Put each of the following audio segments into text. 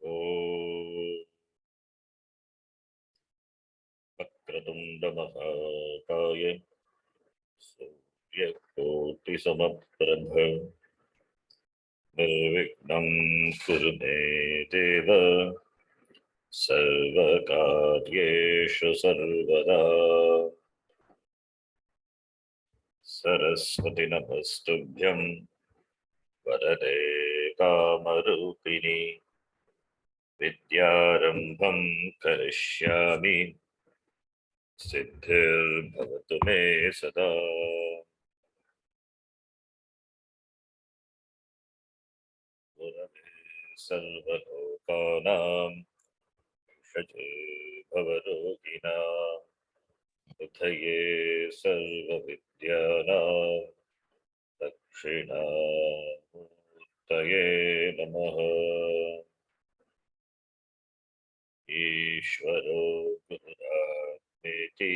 ॐ वक्रतुण्डमहाकाय सूर्यकोटिसमप्रभ निर्विघ्नं कुरु मे देव सर्वकार्येषु सर्वदा। सरस्वती नमस्तुभ्यं वरदे कामरूपिणि विद्यारम्भं करिष्यामि सिद्धिर्भवतु मे सदा। गुरवे सर्वलोकानां षजे भवरोगिणां हृदये सर्वविद्यानां दक्षिणामूर्तये नमः। ईश्वरो गुरुरात्मेति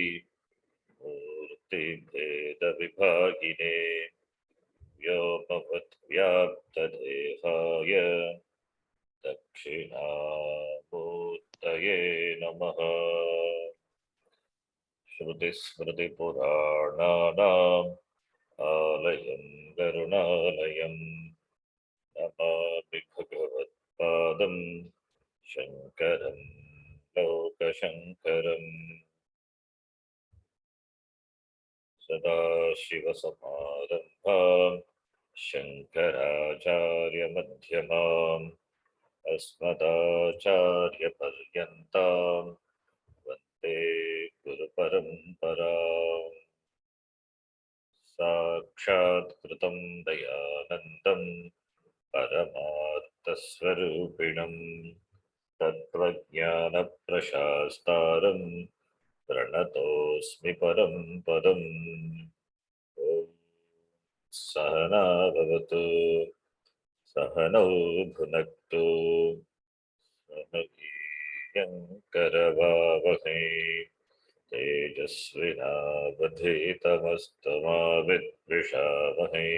मूर्तिभेदविभागिने व्योमवद्व्याप्तदेहाय दक्षिणामूर्तये नमः। श्रुतिस्मृतिपुराणानाम् आलयं करुणालयं नमामि भगवत्पादं शङ्करं लोकशङ्करम्। सदाशिवसमारम्भां शङ्कराचार्यमध्यमाम् अस्मदाचार्यपर्यन्तां वन्दे गुरुपरम्पराम्। साक्षात् कृतं दयानन्दं परमार्थस्वरूपिणं तत्त्वज्ञानप्रशास्तारं प्रणतोऽस्मि परं पदम्। ॐ सहना भवतु सहनौ भुनक्तु सह वीर्यं करवावहै तेजस्विनावधीतमस्तु मा विद्विषावहै।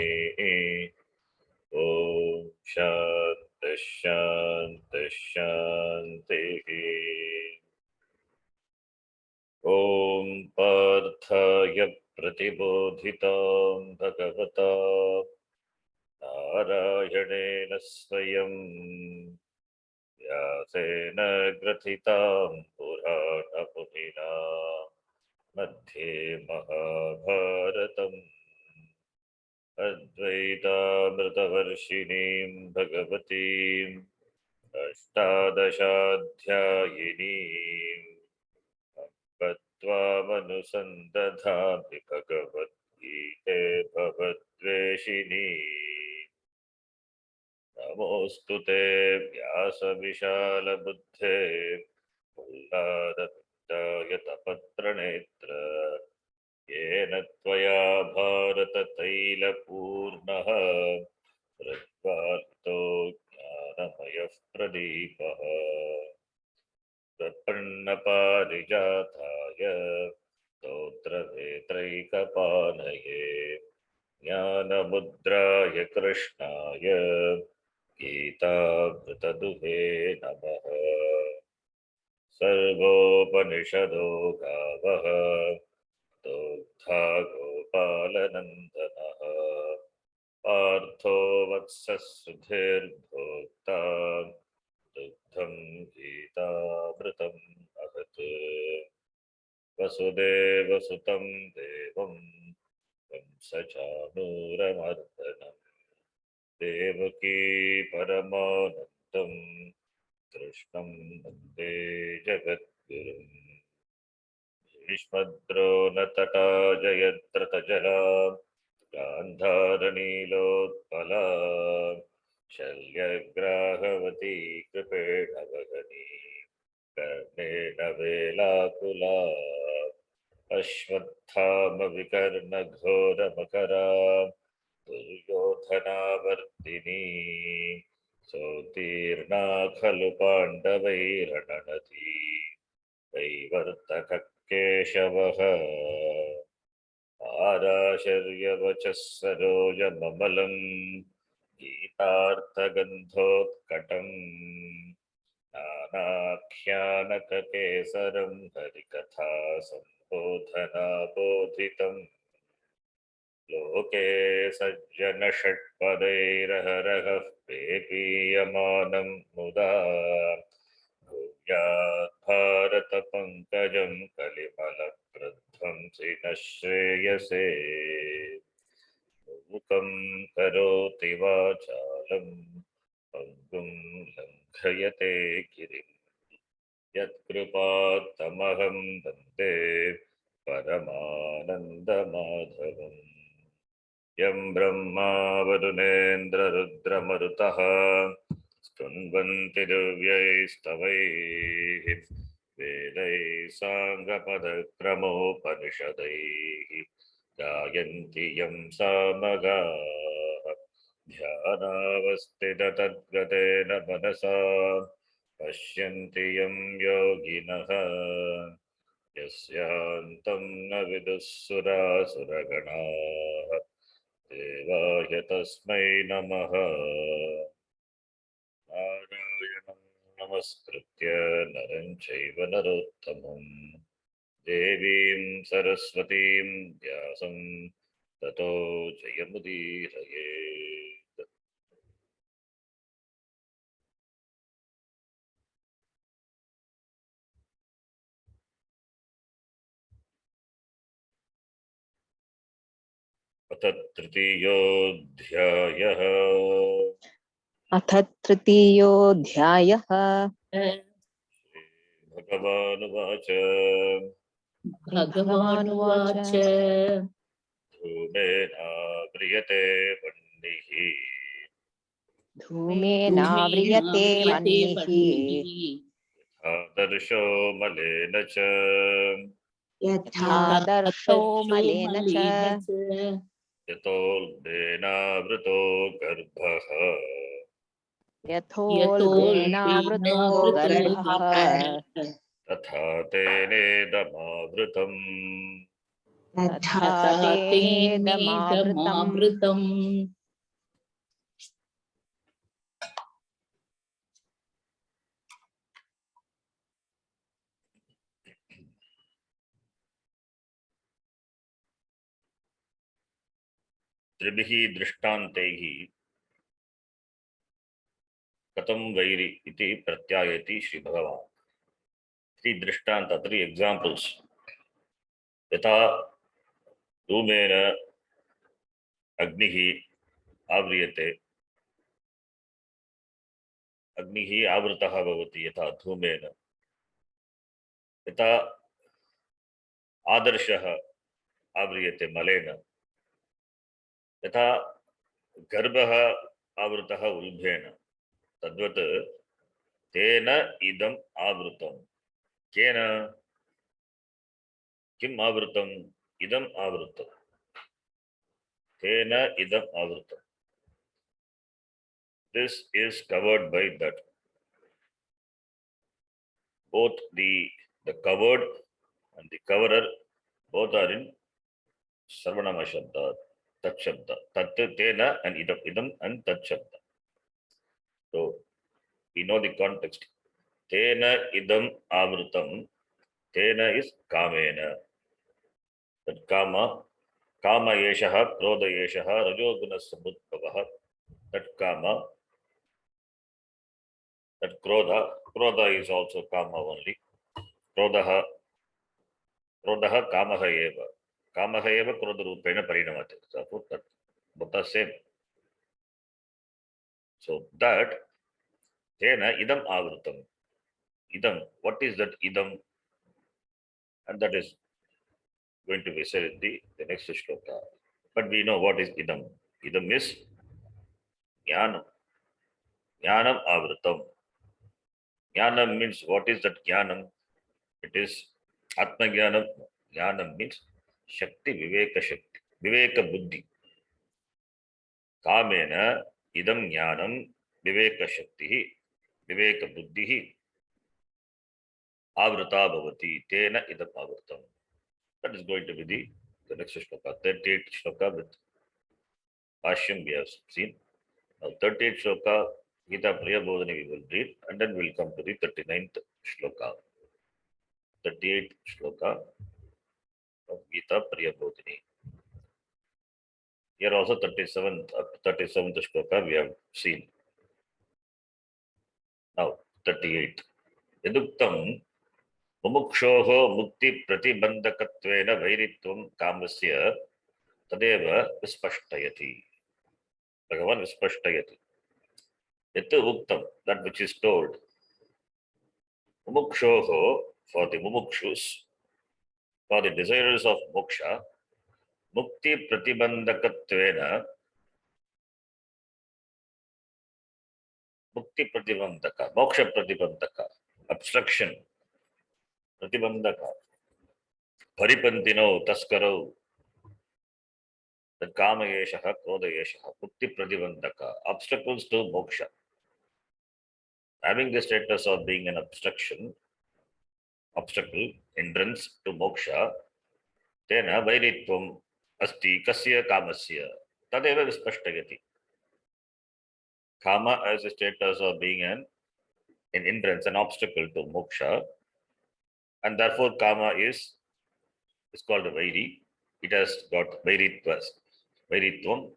ॐ शान्तिः शान्तिः शान्तिः। ॐ पार्थाय प्रतिबोधितां भगवता नारायणेन स्वयं व्यासेन ग्रथितां पुराणमुनिना मध्ये महाभारतम् अद्वैतामृतवर्षिणीं भगवतीम् अष्टादशाध्यायिनीम् त्वामनुसन्दधामि भगवद्गीते भवद्वेषिणी। नमोऽस्तु ते व्यासविशालबुद्धे प्रह्लादपितायतपत्रनेत्र येन त्वया भारततैलपूर्णः प्रज्वालितो ज्ञानमयः प्रदीपः। प्रपन्नपारिजाताय स्तोत्रवेत्रैकपाणये ज्ञानमुद्राय कृष्णाय गीतामृतदुहे नमः। सर्वोपनिषदो गावः दोग्धा गोपालनन्दनः पार्थो वत्सः सुधीर्भोक्ता दुग्धं गीतामृतं महत्। वसुदेवसुतं देवं कंसचाणूरमर्दनं देवकी परमानन्दं कृष्णं वन्दे जगद्गुरुम्। भीष्मद्रोणतटा जयद्रथजला गान्धारनीलोत्पला शल्यग्राहवती कृपेण वगनी कर्णेन वेलाकुला अश्वत्थामविकर्णघोरमकरा दुर्योधनावर्तिनी सोत्तीर्णा खलु पाण्डवैरणनदी कैवर्तकः केशवः आराशर्यवचः सरोजममलं गीतार्थगन्धोत्कटम् नानाख्यानककेसरं हरिकथा सम्बोधना बोधितम् लोके सज्जनषट्पदैरहरहः पेपीयमानं मुदा भूयात् भारतपङ्कजं कलिमलप्रध्वंसि न श्रेयसे मुखं करोति वाचालं पङ्गुं लङ्घयते गिरिं यत्कृपात्तमहं वन्दे परमानन्दमाधवम् यं ब्रह्मा वरुणेन्द्ररुद्रमरुतः स्तुन्वन्ति दिव्यैस्तवैः वेदैः साङ्गपदक्रमोपनिषदैः गायन्ति यं सामगाः ध्यानावस्थिततद्गतेन मनसा पश्यन्ति यं योगिनः यस्यान्तं न विदुःसुरासुरगणाः देवाय तस्मै नमः नारायणं नमस्कृत्य नरं चैव नरोत्तमं देवीं सरस्वतीं व्यासं ततो जयमुदीरयेत् अथ तृतीयोऽध्यायः अथ तृतीयोऽध्यायः भगवानुवाच भगवानुवाच धूमेनाव्रियते वह्निः धूमेनाव्रियते वह्निः आदर्शो मलेन च यथा दर्शो मलेन च यतोल्बेनावृतो गर्भः यथोल्बेनावृतो गर्भः तथा तेनेदमावृतम् तथा तेनेदमावृतम्। तेनेदमावृतम्। त्रिभिः दृष्टान्तैः कथं वैरि इति प्रत्यायति श्रीभगवान्। Three दृष्टान्त, three examples. यथा धूमेन अग्निः आव्रियते, अग्निः आवृतः भवति यथा धूमेन, यथा आदर्शः आव्रियते मलेन, यथा गर्भः आवृतः उल्बेन, तद्वत् तेन इदम् आवृतम्। केन किम् आवृतम्? इदम् आवृतम्, तेन idam avrutam. This is covered by that. Both the covered and the coverer both are in Sarvanama Shabda, Tat Shabda. Tat tena and idam and Tat Shabda. So we know the context. Tena idam avrutam. Tena is kamena. That kama yeshaha, krodha yeshaha, rajoguna samudbhavaha. That kama, that krodha is also kama only. Krodha kamaha eva. Kamaha eva krodha rupena parinamate. So that both are same. So that tena idam avrutam. Idam, what is that idam? And that is going to be said in the next shloka. But we know what is idam. Idam is jnanam. Jnanam avrutam. Jnanam means what is that jnanam? It is atma jnanam. Jnanam means shakti, viveka shakti, viveka buddhi. Kamena idam jnanam viveka shakti, viveka buddhi avruta bhavati. Tena idam avrutam. That is going to be the next shloka. 38th shloka with Bhashyam we have seen. Now 38th shloka Gita Priyabodhini we will read, and then we'll come to the 39th shloka, 38th shloka of Gita Priyabodhini. Here also 37th, up to 37th shloka we have seen. Now 38th. Yaduktam mumukshōho mukti pratibandhakatvena vairitvam kamasya tadeva vispashtayati. Bhagavan vispashtayati. Yatu uktam, that which is told. Mumukshoho, for the mumukshus, for the desirers of moksha, mukti pratibandhakatvena, mukti pratibandhaka, moksha pratibandhaka, obstruction, pratibandhaka, paripantino, taskaro, the kama yeshaha, krodha yeshaha, mukti pratibandhaka, obstacles to moksha. Having the status of being an obstacle, hindrance to moksha, tena vairitvam asti kasya kamasya tadeva vispashtayati. Kama as a status of being an hindrance, an obstacle to moksha, and therefore kama is called a vairi. It has got vairitvam,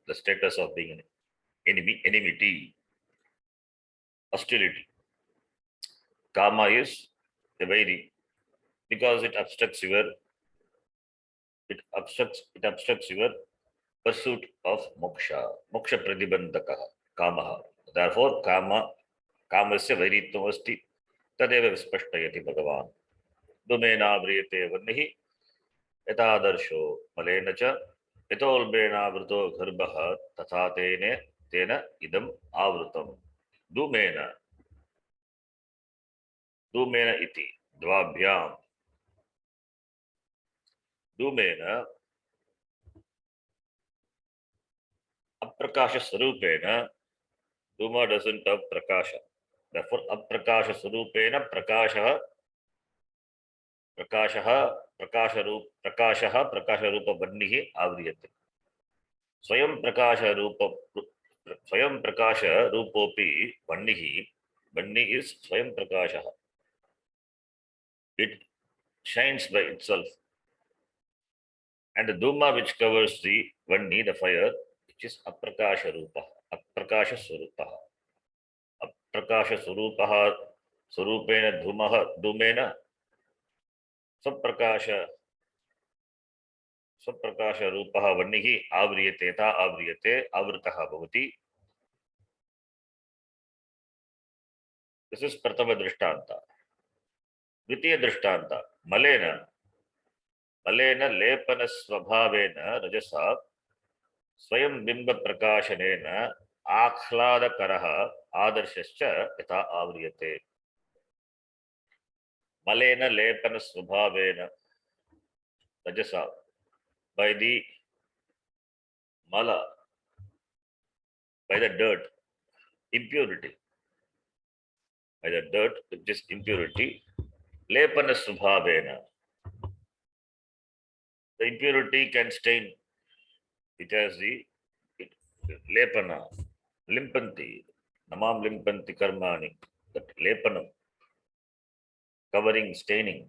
the status of being an enmity, hostility. Kama is a vairi because it obstructs your pursuit of moksha pratibandhaka, kama. Therefore, kamasya vairitvam asti tadeva vispashtayati Bhagavan. Dumena vriyate vannihi yatadarsho malena cha yatolbena vrito garbha tatha tena idam avrutam. Dumena iti dvabhyam. Dumena aprakasha sarupena. Duma doesn't have prakasha. Therefore, aprakasha sarupena prakasha rupa vannihi avriyate. Swayam prakasha rupopi vannihi. Vanni is swayam prakasha. It shines by itself. And the duma which covers the vanni, the fire, which is aprakasha rupa, aprakasha swarupaha. Aprakasha swarupaha swarupena dhumena स्वप्रकाश रूपः वह्निः आव्रियते यथा आव्रियते आवृतः भवति. This is प्रथम दृष्टान्त. द्वितीय दृष्टान्त मलेन लेपन स्वभावेन रजसा स्वयं बिंब प्रकाशनेन आह्लादकरः आदर्शश्च यथा आव्रियते. मलेन लेपन स्वभावेन rajasa, by the mala, by the dirt, impurity, by the dirt which is impurity, lepana subhavena. The impurity can stain. It has the lepana, limpanti, namam limpanti karmani, that lepanam, covering, staining.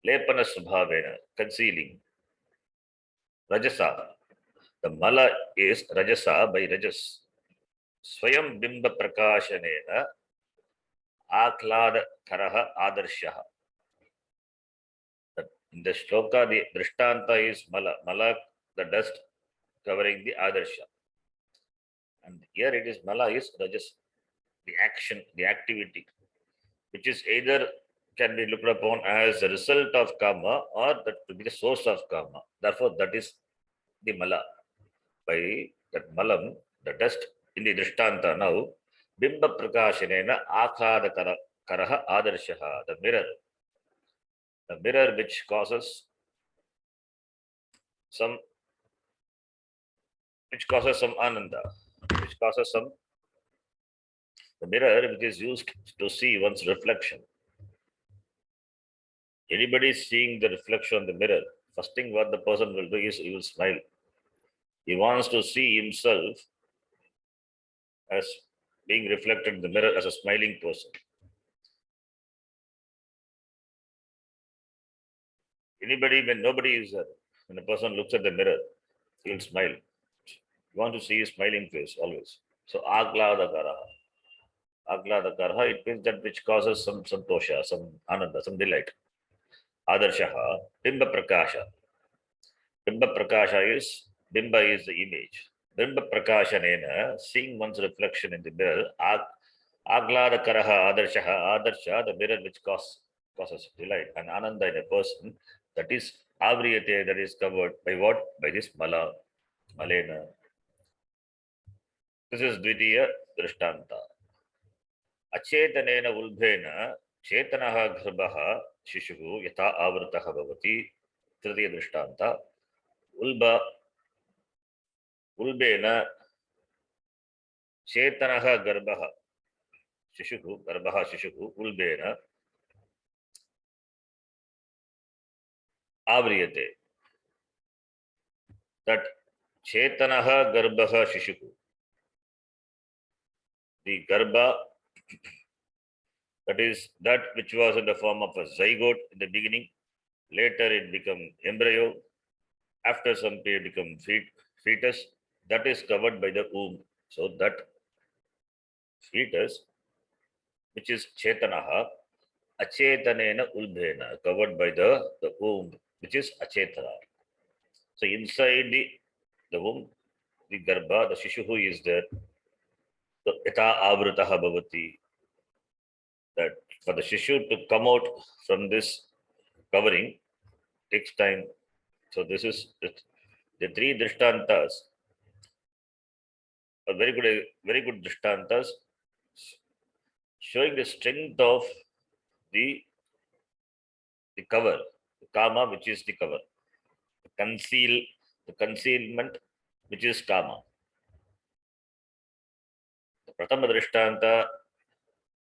Lepana subhavena, concealing. Rajasa, the mala is rajasa by rajas. Swayam bimba prakashanena aklada karaha adarshaha. In the shloka, the drishtanta is mala. Mala, the dust covering the adarsha. And here it is mala is rajas, the action, the activity, which is either can be looked upon as a result of karma or that to be the source of karma. Therefore, that is the mala. By that malam, the dust in the drishtanta now, bimba prakashanena akhada karaha adarshaha, the mirror which causes some ananda, which causes some, the mirror which is used to see one's reflection. Anybody seeing the reflection on the mirror, first thing what the person will do is he will smile. He wants to see himself as being reflected in the mirror as a smiling person. Anybody, when nobody is there, when a person looks at the mirror, he'll smile. You want to see a smiling face always. So agladakaraha. Agladakaraha, it means that which causes some santosha, some ananda, some delight. Adarshaha, bimba prakasha. Bimba is the image. Bimba prakashanena, seeing one's reflection in the mirror, agladakaraha adarshaha, adarsha, the mirror which causes delight and ananda in a person, that is avriyate, that is covered by what? By this malena. This is dvitiya drishtanta. Achetanena ulbhena chetanaha garbha shishuhu yatha avrataha bhavati. Tritiya drishtanta. Ulbena chetanaha garbha shishuhu ulbena avriyate. That chetanaha garbha shishuhu, the garbha, that is that which was in the form of a zygote in the beginning, later it become embryo, after some period become fetus, that is covered by the womb. So that fetus, which is chetanaha, achetanena ulbhena, covered by the womb, which is achetana. So inside the womb, the garbha, the shishuhu is there. So yata avrataha bhavati, that for the shishu to come out from this covering takes time. So this is the three drishtantas are very good drishtantas, showing the strength of the cover, the kama, which is the cover, the concealment, which is kama. The pratama drishtanta,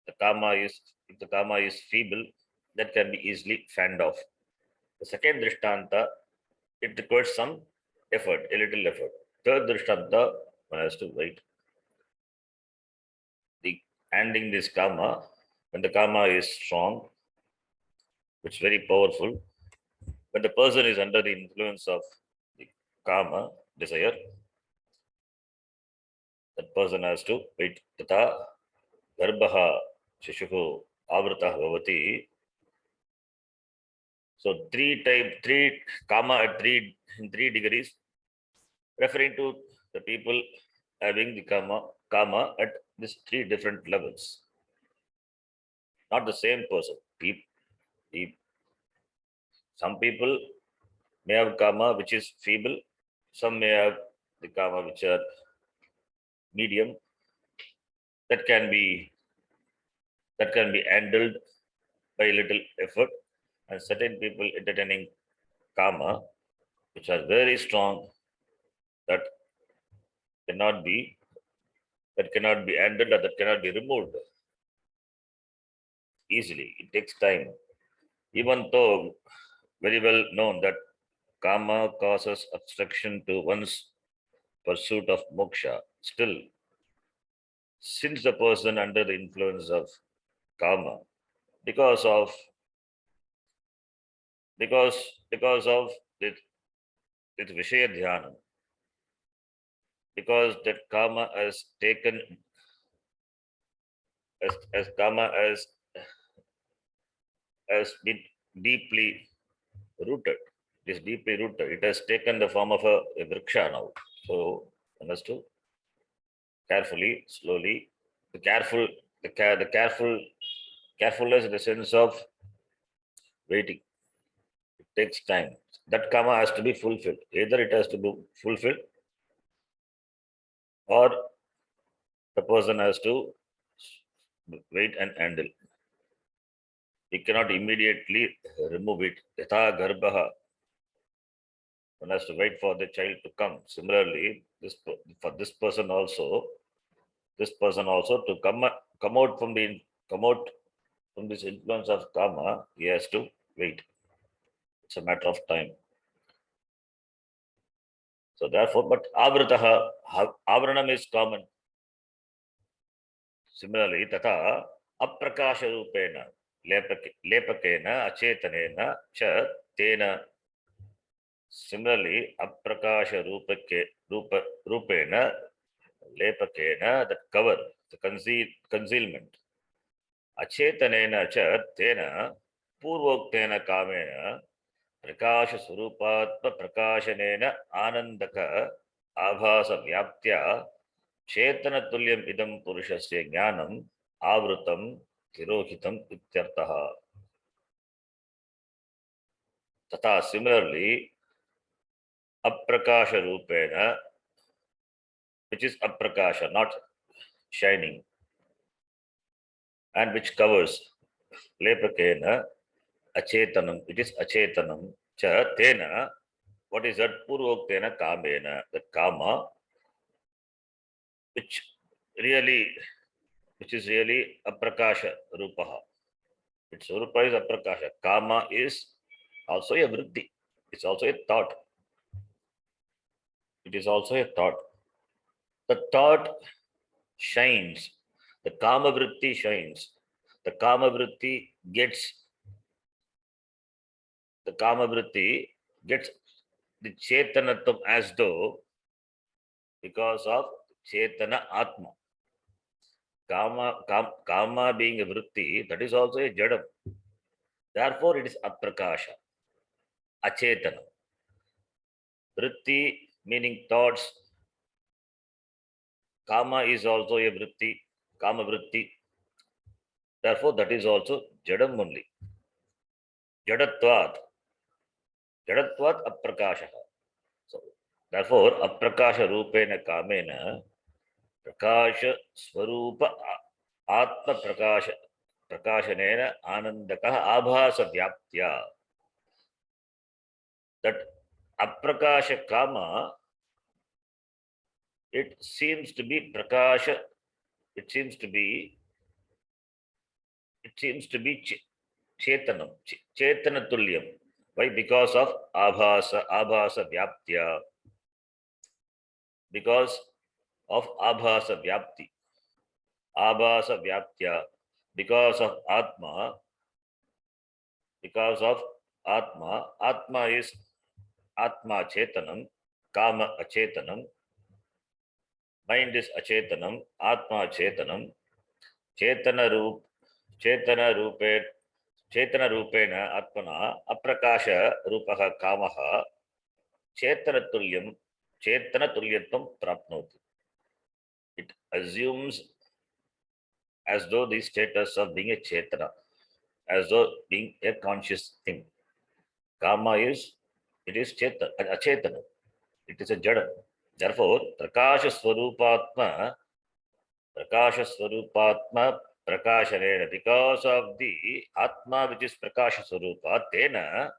if the kama is feeble, that can be easily fanned off. The second drishtanta, it requires some effort, a little effort. Third drishtanta, one has to wait. The handling this kama, when the kama is strong, which is very powerful, when the person is under the influence of the kama, desire, that person has to wait. Tata garbha shishuhu avratah bhavati. So three kama at in 3 degrees, referring to the people having the kama at these 3 different levels. Not the same person. Some people may have kama which is feeble, some may have the kama which are medium. That can be handled by little effort, and certain people entertaining kama which are very strong, that cannot be handled, or that cannot be removed easily. It takes time. Even though very well known that kama causes obstruction to one's pursuit of moksha, still, since the person under the influence of kama, because of with Vishaya Dhyana, because that kama has taken as kama has been deeply rooted. It is deeply rooted. It has taken the form of a vriksha now. So one has to carefully, slowly, the careful, the carefulness in the sense of waiting. It takes time. That kama has to be fulfilled. Either it has to be fulfilled, or the person has to wait and handle. He cannot immediately remove it. Yatha garbha. One has to wait for the child to come. Similarly, for this person also to come out from this influence of kama, he has to wait. It's a matter of time. So therefore, but avranam is common. Similarly, tata aprakasha rupena lepakena acetanena cha tena. Similarly, aprakasha rupena lepakena, that cover, the concealment. Acetanena cha tena purvoktena kamena prakasha swarupatma prakashanena anandaka abhasa vyaptya chetana tulyam idam purushasya jnanam avrutam tirohitam ityartaha. Tata similarly, aprakasha rupena, which is aprakasha, not shining, and which covers lepakena acetanam, it is acetanam cha tena. What is that? Purvoktena kamena, that kama, which really, which is really aprakasha rupaha. Its rupa is aprakasha. Kama is also a vritti. It's also a thought. It is also a thought. The thought shines. The kama vritti shines. The kama vritti gets the chetanatam as though, because of chetana atma. Kama being a vritti, that is also a jadam. Therefore, it is aprakasha, achetana. Vritti meaning thoughts. Kama is also a vritti, kama vritti. Therefore, that is also jadam only. Jadatvat. Jadatvat aprakasha. So, therefore, aprakasha rupena kamena prakasha swarupa atma prakashanena anandaka abhasa vyaptya. That aprakasha kama, it seems to be prakasha, it seems to be chetanam, chetana tulyam. Why? Because of abhasa vyaptya. Because of abhasa vyapti. Abhasa vyaptya. Because of atma. Because of atma. Atma is atma chetanam. Kama achetanam. Mind is achetanam. Atma chetanam. Chetana rupena atmana aprakasha rupaha kamaha chetana tulyatvam prapnoti. It assumes as though the status of being a chetana, as though being a conscious thing. Kama is, it is achetana. It is a jada. Therefore, prakasha swarupatma prakashanena, because of the atma which is prakasha swarupa, tena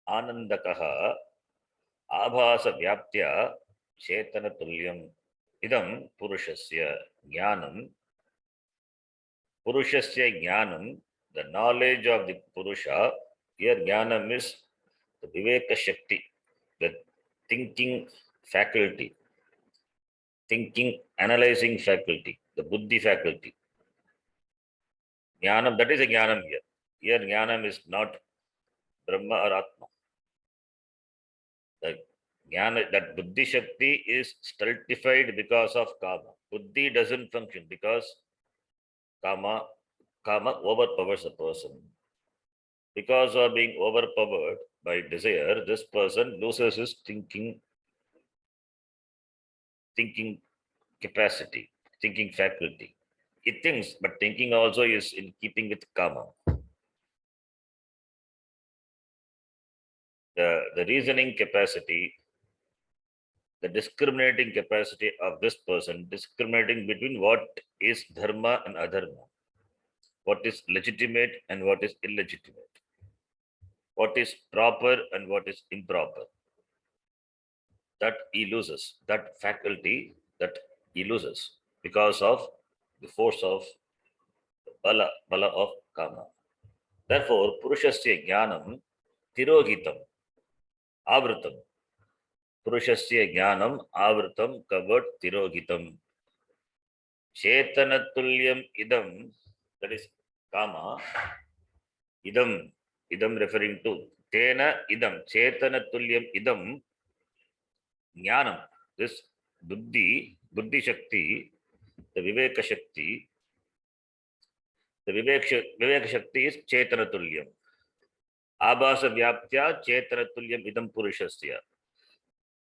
anandakaha abhasa vyaptya chetana tulyam idam purushasya jnanam. Purushasya jnanam, the knowledge of the purusha. Here jnanam is the viveka shakti, the thinking faculty, thinking, analyzing faculty, the buddhi faculty. Jnanam, that is a jnanam here. Here jnanam is not Brahma or Atma. The jnana, that buddhi shakti is stultified because of kama. Buddhi doesn't function because kama overpowers a person. Because of being overpowered by desire, this person loses his thinking capacity, thinking faculty. He thinks, but thinking also is in keeping with kama. The reasoning capacity, the discriminating capacity of this person, discriminating between what is dharma and adharma, what is legitimate and what is illegitimate, what is proper and what is improper, that he loses, that faculty that he loses because of the force of bala of kama. Therefore, purushasya jnanam tirogitam, avrutam. Purushasya jnanam avrutam, covered, tirogitam. Chetanatulyam idam, that is kama. Idam referring to Tena idam. Chetanatulyam idam jnanam. This buddhi shakti, the viveka shakti, the viveka shakti is Chetanatulyam. Abhasa vyaptya Chetanatulyam idam purushasya.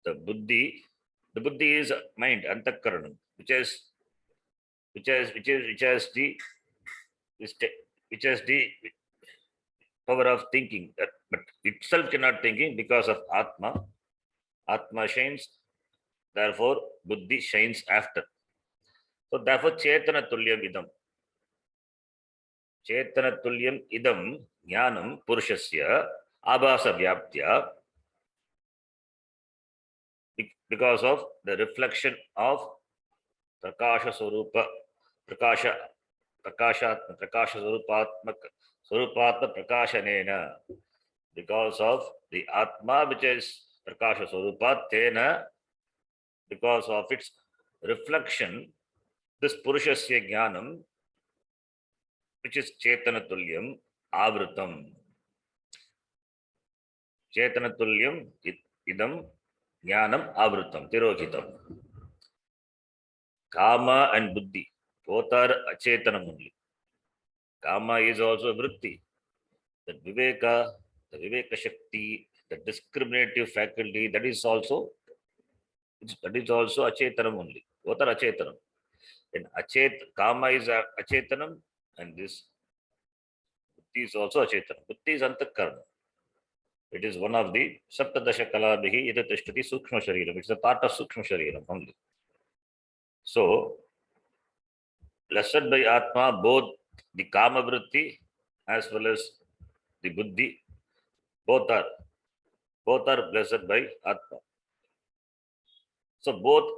The buddhi is mind, antakaranam, which has the power of thinking, but itself cannot thinking because of Atma. Atma shines, therefore Buddhi shines after. So therefore Chetana Tulyam idam. Chetana Tulyam idam jnanam purushasya abhasa vyaptya, because of the reflection of Prakasha Swarupa, Prakasha Swarupatma Prakashanena, because of the Atma which is Prakasha Swarupa, Tena, because of its reflection, this Purushasya Jnanam, which is Chetana Tulyam, Avrutam. Chetana Tulyam idam Jnanam Avrutam, Tirohitam. Kama and Buddhi, both are Achetanam only. Kama is also Vritti. The Viveka Shakti, the discriminative faculty, that is also Achetanam only. Both are Achetanam. And Kama is Achetanam, and this Buddhi is also Achetanam. Buddhi is Antakarana. It is one of the Saptadasha Kalabhihi Idatishtati Sukshma Shariram. It's a part of Sukshma Shariram only. So, blessed by Atma, both the Kama Vritti as well as the Buddhi, both are blessed by Atma. So both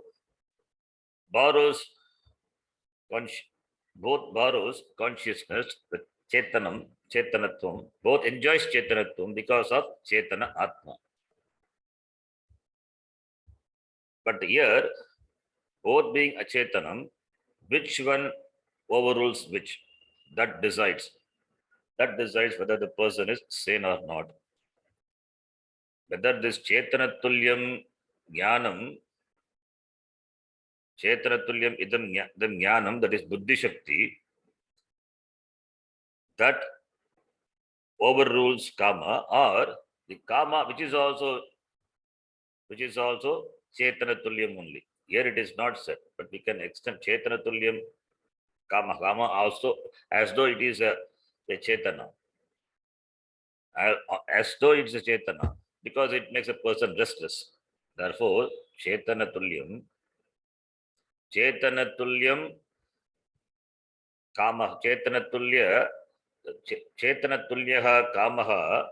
borrows consciousness, the Chetanatvam, both enjoys Chetanatvam because of Chetana Atma. But here, both being Achetanam, which one overrules which? That decides whether the person is sane or not. Whether this Chetanatulyam Jnanam, Chetanatulyam idam Jnanam, that is Buddhi Shakti, that overrules Kama, or the Kama which is also Chetanatulyam only. Here it is not said, but we can extend Chetanatulyam Kama also as though it is a Chetana. As though it's a Chetana, because it makes a person restless. Therefore, Chetanatulyam Kama, Chetanatulyaha Kamaha,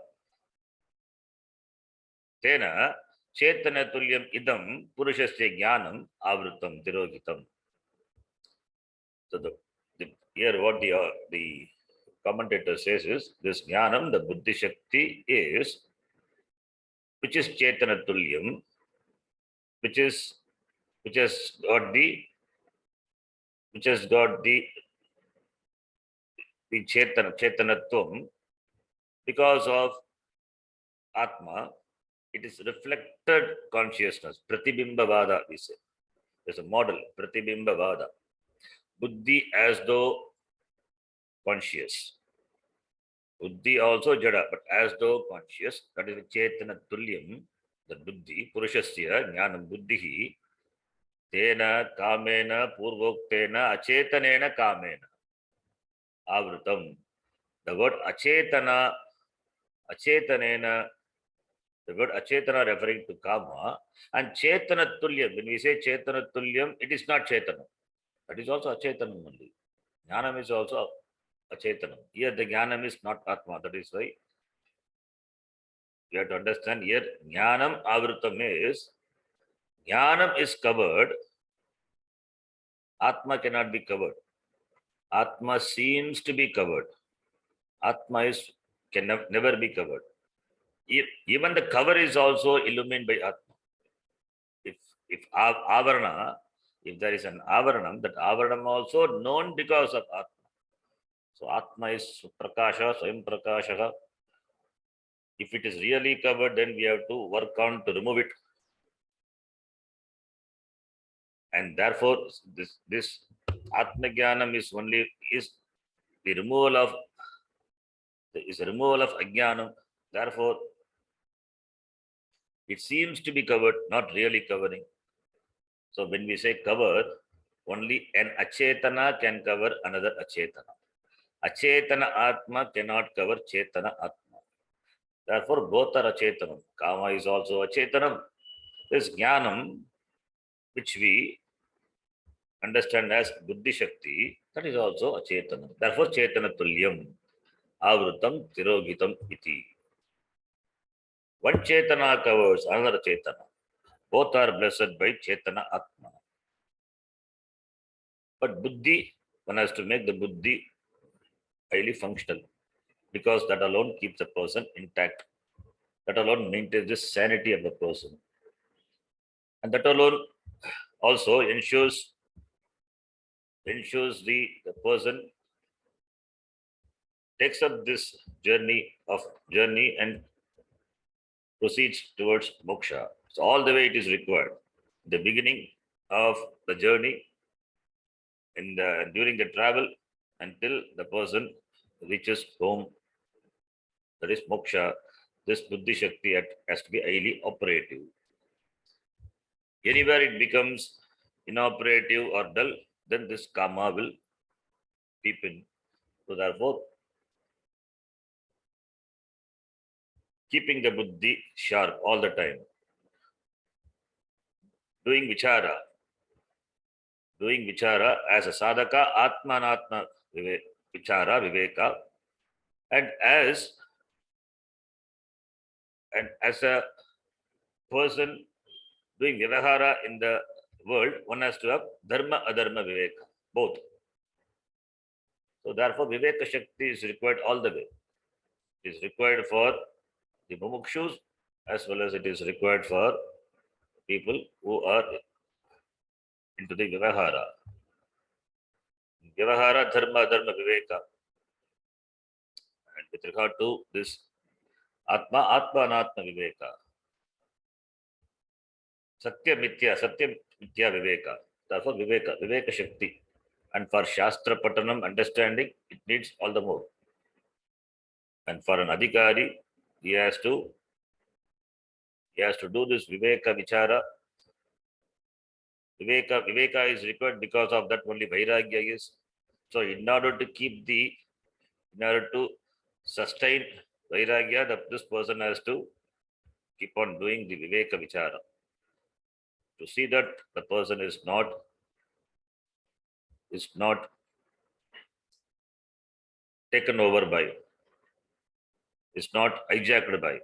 Tena Chetanatulyam idam Purushasya Jnanam Avrutam Tirogitam. So here what the commentator says is, this Jnanam, the Buddhi Shakti is, which is Chetanatulyam, which has got the Chetanatvam, because of Atma, it is reflected consciousness, Pratibimbavada, we say. There's a model, Pratibimbavada. Buddhi as though conscious. Buddhi also Jada, but as though conscious. That is the Chetanatulyam, the Buddhi, Purushasya, Jnanam Buddhihi, Tena Kamena Purvoktena Achetanena Kamena Avrutam. The word Achetana, Achetanena, the word Achetana referring to Kama, and Chetanatulyam, when we say Chetanatulyam, it is not Chetana. That is also Achetanam only. Jnanam is also Achetanam. Here the Jnanam is not Atma. That is why you have to understand here Jnanam Avrutam is, Jnanam is covered, Atma cannot be covered. Atma seems to be covered. Atma can never be covered. Even the cover is also illumined by Atma. If Avarana, If there is an avaranam, that avaranam also known because of Atma. So Atma is Prakasha, Swayam Prakasha. If it is really covered, then we have to work on to remove it. And therefore, this Atma Jnanam is the removal of Ajnanam. Therefore, it seems to be covered, not really covering. So when we say cover, only an Achetana can cover another Achetana. Achetana Atma cannot cover Chetana Atma. Therefore, both are Achetanam. Kama is also Achetanam. This Jnanam, which we understand as Buddhi Shakti, that is also Achetanam. Therefore, Chetana Tulyam, Avrutam, Tirogitam iti. One Chetana covers another Chetana. Both are blessed by Chetana Atma. But Buddhi, one has to make the Buddhi highly functional, because that alone keeps the person intact. That alone maintains the sanity of the person. And that alone also ensures the person takes up this journey and proceeds towards moksha. So all the way it is required. The beginning of the journey, during the travel, until the person reaches home, that is moksha, this buddhi shakti has to be highly operative. Anywhere it becomes inoperative or dull, then this kama will deepen. So therefore, keeping the buddhi sharp all the time, doing vichara as a sadhaka, atmanatma vichara, viveka, and as a person doing vyavahara in the world, one has to have dharma, adharma, viveka, both. So therefore, viveka shakti is required all the way. It is required for the mumukshus, as well as it is required for people who are into the vyavahara. Vyavahara, dharma, adharma, viveka. And with regard to this atma, anatma, viveka. Satya mitya viveka. Therefore, viveka shakti. And for Shastra Patanam understanding, it needs all the more. And for an adhikari, he has to do this viveka vichara. Viveka is required, because of that only vairagya is. So in order to sustain vairagya, this person has to keep on doing the viveka vichara, to see that the person is not taken over by, is not hijacked by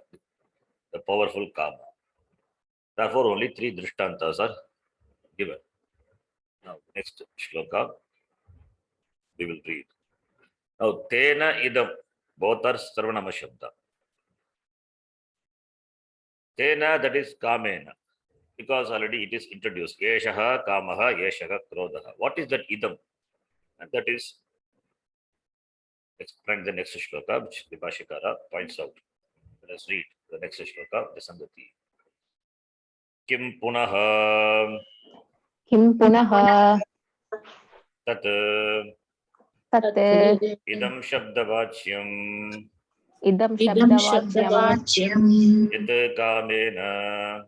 the powerful kama. Therefore, only 3 drishtantas are given. Now, next shloka we will read. Now, tena idam, both are sarvanama shabda. Tena, that is kamena, because already it is introduced. Yeshaha kamaha, yeshaha krodhaha. What is that idam? And that is explained in the next shloka, which the Bhashikara points out. Let us read the next shloka, the Sangati. Kim punaha Kim punaha tat tat idam shabdavachyam idam idam shabdavakyam shabdavachyam yat kamena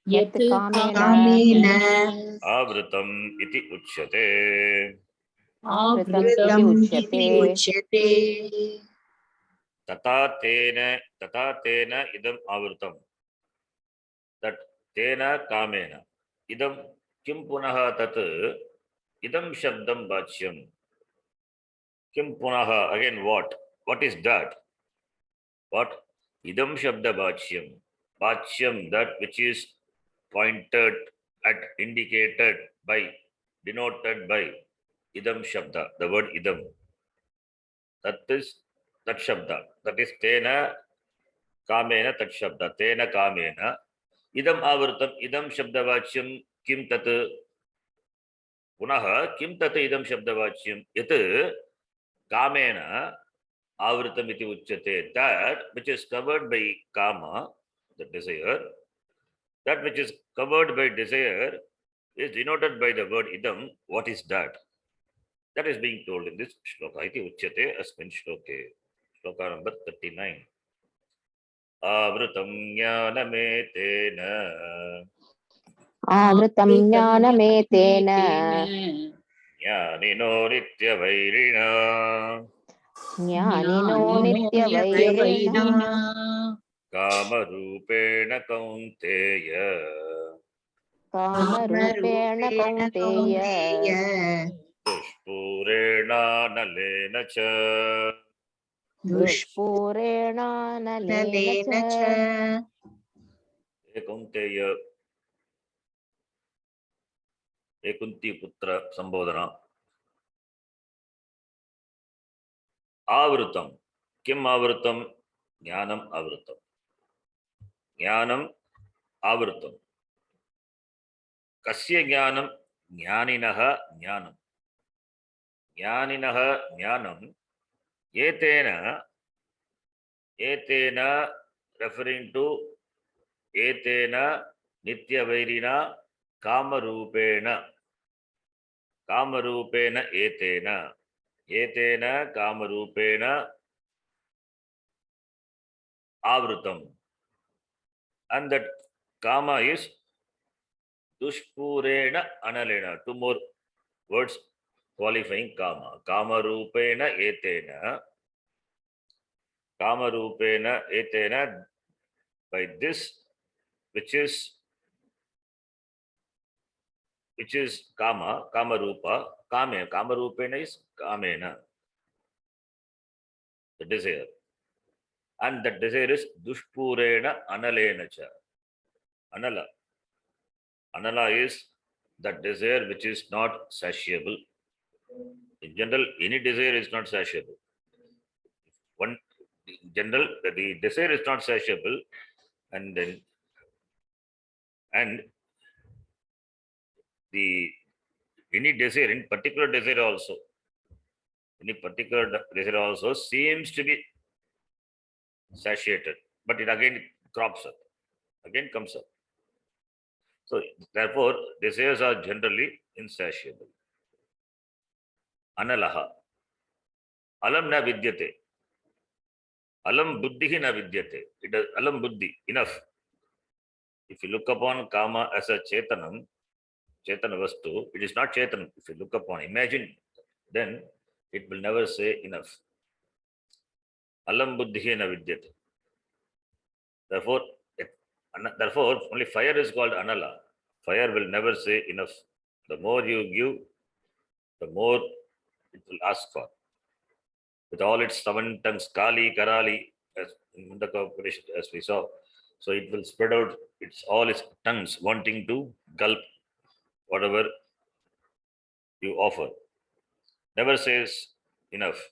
yat kamena avrutam iti uchyate. avrutam iti uchyate. Tata tena idam avrutam. That tena kamena. Idam kim punaha tat idam shabdam bachyam. Kim punaha, again what? What is that? What? Idam shabda bachyam. Bachyam, that which is pointed at, indicated by, denoted by idam shabda, the word idam. That is that shabda. That is tena kamena tat shabda. Tena kamena idam avrutam idam shabdavachyam kim tat. पुनः किं तत् इदं शब्दवाच्यं यत् कामेन आवृतम् इति उच्यते, that which is covered by kama, the desire, that which is covered by desire is denoted by the word idam. What is that? That is being told in this shloka. Iti uchyate asmin shloke. Shloka number 39. Avrutam jnanametena आवृतं ज्ञानमेतेन jnanino nityavairina ज्ञानिनो नित्यवैरिणा kamarupena kaunteya कामरूपेण Kaunteya dushpurena nalena cha. दुष्पूरेणानलेन च Kaunteya, Kunti putra sambodhana. Avrutam. Kim avrutam? Jnanam avrutam. Jnanam avrutam. Kasya jnanam? Jnaninaha jnanam. Jnaninaha jnanam. Etena referring to etena nityavairina kamarupena. Kamarupena etena. Etena kamarupena avrutam. And that kama is dushpurena analena. Two more words qualifying kama. Kamarupena etena. Kamarupena etena, by this which is kama, kamarupa, kame, kamarupena is kamena, the desire. And that desire is dushpurena analena cha. Anala. Anala is that desire which is not satiable. In general, any desire is not satiable. One, in general, the desire is not satiable, and then the any desire, in particular desire also, any particular desire also seems to be satiated, but it again crops up, again comes up. So therefore, desires are generally insatiable. Analaha. Alam na vidyate. Alam buddhi na vidyate. It is alam buddhi, enough. If you look upon kama as a chetanam, chetana vastu, it is not chetanam. If you look upon, imagine, then it will never say enough. Alam buddhi na vidyate. Therefore, only fire is called anala. Fire will never say enough. The more you give, the more it will ask for. With all its 7 tongues, Kali, Karali, as in Mundaka Upanishad, as we saw. So it will spread out all its tongues, wanting to gulp whatever you offer. Never says enough.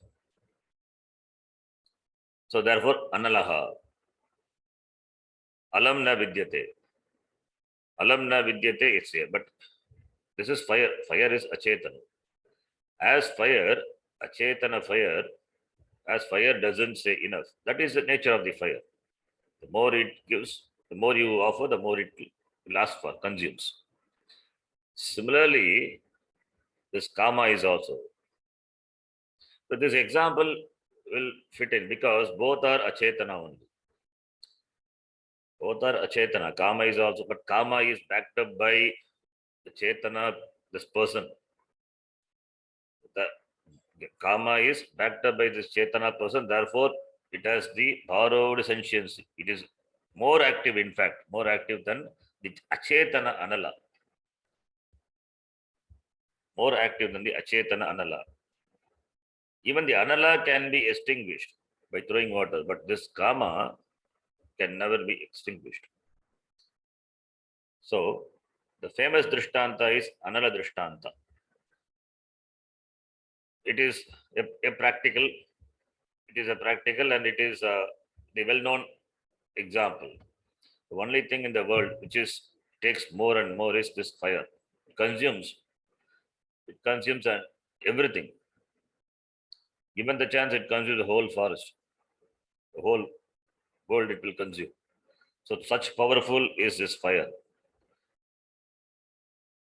So therefore, analaha. Alam na vidyate. Alam na vidyate, it's here. But this is fire. Fire is achetana. As fire, achetana fire, as fire doesn't say enough. That is the nature of the fire. The more it gives, the more you offer, the more it will ask for, consumes. Similarly, this kama is also. So this example will fit in because both are achetana only. Both are achetana. Kama is also, but kama is backed up by the chetana, this person. The kama is backed up by this chetana person, therefore it has the borrowed sentiency. It is more active, in fact, more active than the achetana anala. More active than the achetana anala. Even the anala can be extinguished by throwing water, but this kama can never be extinguished. So, the famous drishtanta is anala drishtanta. It is a practical, and it is the well-known example. The only thing in the world which takes more and more is this fire. It consumes. It consumes everything. Given the chance, it consumes the whole forest, the whole world it will consume. So such powerful is this fire.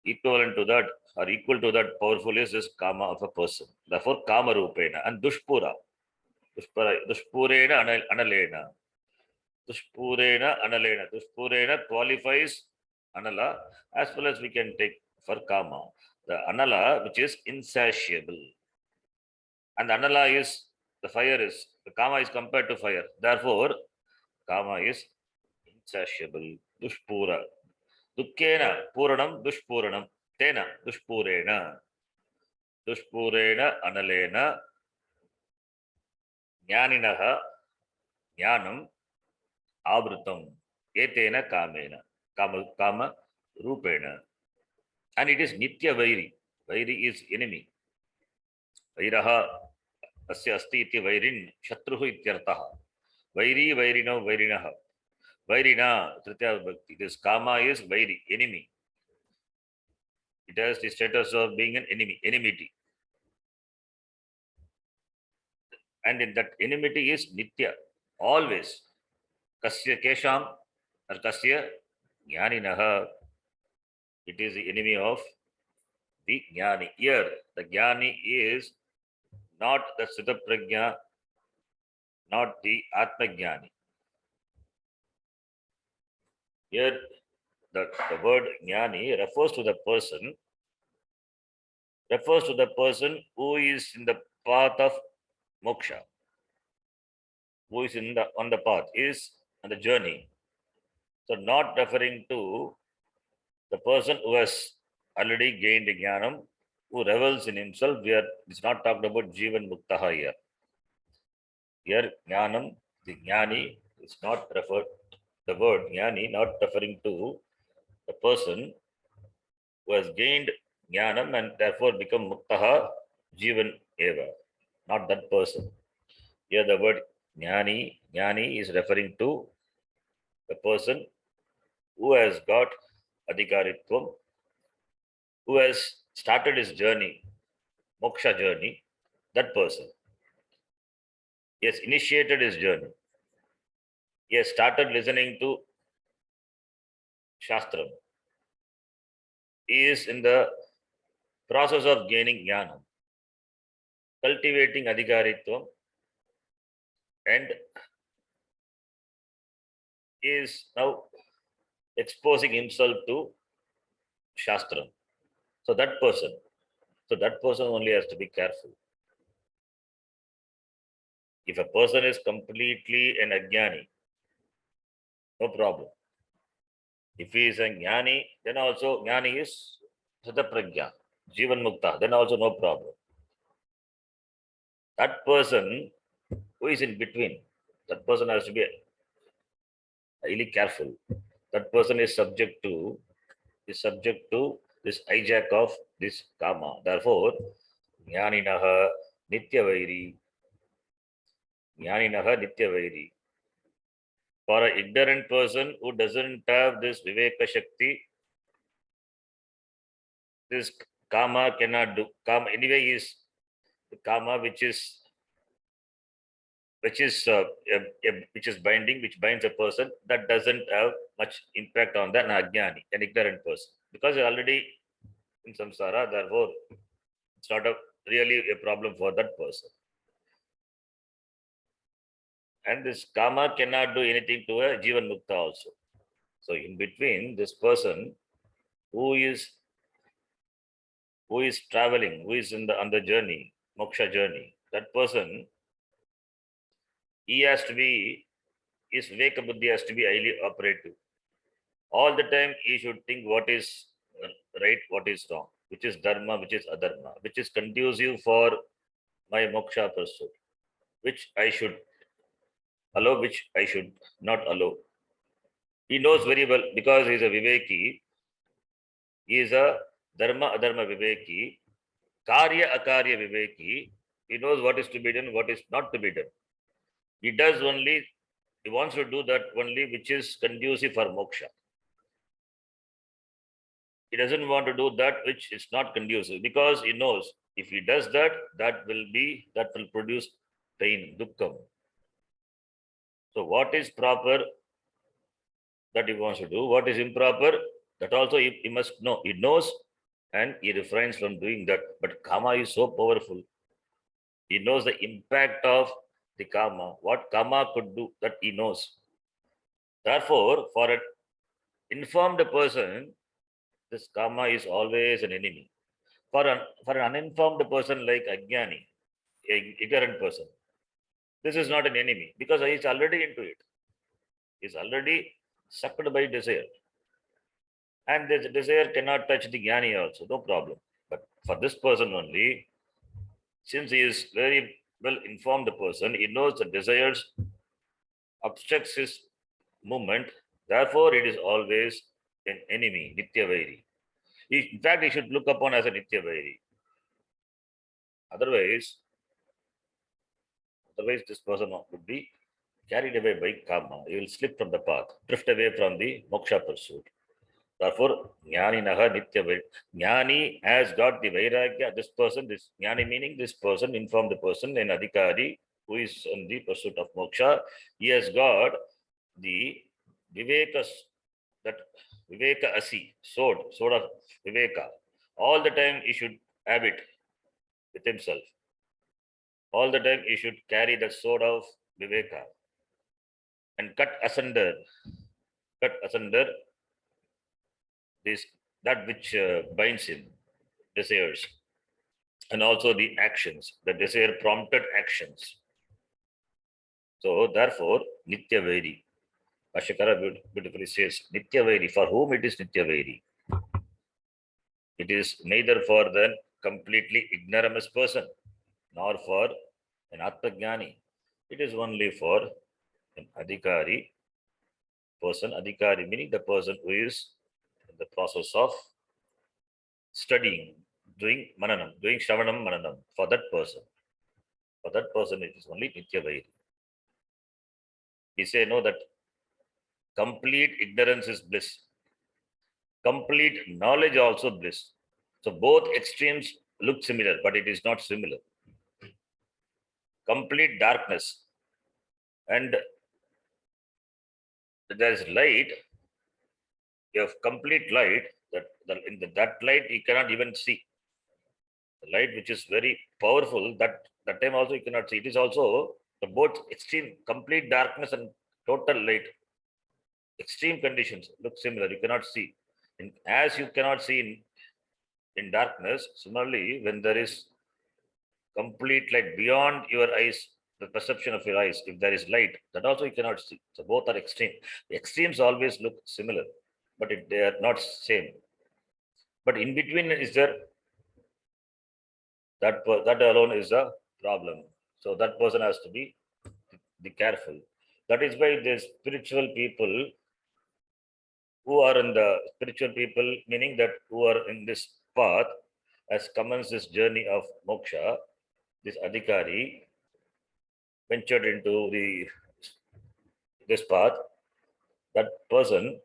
Equivalent to that or equal to that powerful is this kama of a person. Therefore, kama rupena and dushpura. Dushpurena analena. Dushpurena analena. Dushpurena qualifies anala as well as we can take for kama. The anala which is insatiable. And anala is, the fire is, the kama is compared to fire. Therefore, kama is insatiable. Dushpura. Dukkena Puranam Dushpuranam. Tena Dushpurena. Dushpurena Analena Jnaninaha Jnanam Avrutam. Etena Kamena. Kama Rupena. And it is Nitya Vairi. Vairi is enemy. Vairaha Asya Asti iti Vairin Shatruhu ityartaha. Vairi Vairino Vairinaha. Vairina Tritya Bhakti. This Kama is Vairi, enemy. It has the status of being an enemy, enmity. And in that enmity is Nitya, always. Kasya Kesham or Kasya Jnaninaha. It is the enemy of the Jnani. Here, the Jnani is not the Siddha Prajna, not the Atma Jnani. Here, the word Jnani refers to the person who is in the path of moksha, who is on the path, is on the journey. So not referring to the person who has already gained jnanam, who revels in himself. It's not talked about Jivan Muktaha here. Here, jnanam, the jnani, is not referred, the word jnani, not referring to the person who has gained jnanam and therefore become Muktaha Jivan Eva, not that person. Here, the word jnani is referring to the person who has got adhikaritvam, who has started his journey, moksha journey, that person. He has initiated his journey. He has started listening to Shastram. He is in the process of gaining jnana, cultivating adhikaritvam, and is now exposing himself to Shastram. So that person only has to be careful. If a person is completely an ajnani, no problem. If he is a jnani, then also jnani is Siddha Prajna, Jivan Mukta, then also no problem. That person who is in between, that person has to be highly careful. That person is subject to this hijack of this karma. Therefore, jnaninaha nitya vairi. For an ignorant person who doesn't have this viveka shakti, this karma cannot do. Karma anyway is the karma which is binding, which binds a person, that doesn't have much impact on the ajnani, an ignorant person, because they're already in samsara. Therefore, it's not really a problem for that person. And this karma cannot do anything to a jivan mukta also. So in between, this person who is traveling, who is on the journey, moksha journey, that person, he has to be, his viveka buddhi has to be highly operative. All the time he should think what is right, what is wrong, which is dharma, which is adharma, which is conducive for my moksha pursuit, which I should allow, which I should not allow. He knows very well because he is a viveki, he is a dharma adharma viveki, karya akarya viveki. He knows what is to be done, what is not to be done. He wants to do that only which is conducive for moksha. He doesn't want to do that which is not conducive, because he knows if he does that, that will produce pain, dukkam. So what is proper, that he wants to do. What is improper, that also he must know. He knows and he refrains from doing that. But karma is so powerful. He knows the impact of the karma, what karma could do, that he knows. Therefore, for an informed person, this karma is always an enemy. For an uninformed person like Ajnani, a ignorant person, this is not an enemy, because he is already into it. He is already sucked by desire. And this desire cannot touch the Jnani also, no problem. But for this person only, since he is very well informed person, he knows the desires obstructs his movement, therefore it is always an enemy, Nitya Vairi. In fact, he should look upon as a Nitya Vairi. Otherwise, this person would be carried away by karma. He will slip from the path, drift away from the moksha pursuit. Therefore, Jnani Naha Nitya Vairi. Jnani has got the Vairagya. This person, this Jnani meaning this person, informed person, an Adhikari who is in the pursuit of moksha. He has got the Viveka, that Viveka Asi, sword of Viveka. All the time he should have it with himself. All the time he should carry the sword of Viveka and cut asunder this, that which binds him, desires, and also the actions, the desire prompted actions. So therefore, Nitya Vairi. Ashakara beautifully says, Nitya Vairi. For whom it is Nitya Vairi? It is neither for the completely ignoramus person, nor for an Atmajnani. It is only for an Adhikari person. Adhikari meaning the person who is in the process of studying, doing mananam, doing shravanam mananam. For that person, it is only Nitya Vairi. We say no, that complete ignorance is bliss. Complete knowledge also bliss. So both extremes look similar, but it is not similar. Complete darkness and there is light. You have complete light, that light you cannot even see. The light which is very powerful, that time also you cannot see. It is also the both extreme, complete darkness and total light. Extreme conditions look similar. You cannot see. And as you cannot see in darkness, similarly, when there is complete light beyond your eyes, the perception of your eyes, if there is light, that also you cannot see. So both are extreme. The extremes always look similar, but they are not same. But in between is there, that alone is a problem. So that person has to be careful. That is why the spiritual people who are in the spiritual people, meaning that who are in this path, has commenced this journey of moksha, this adhikari ventured into this path, that person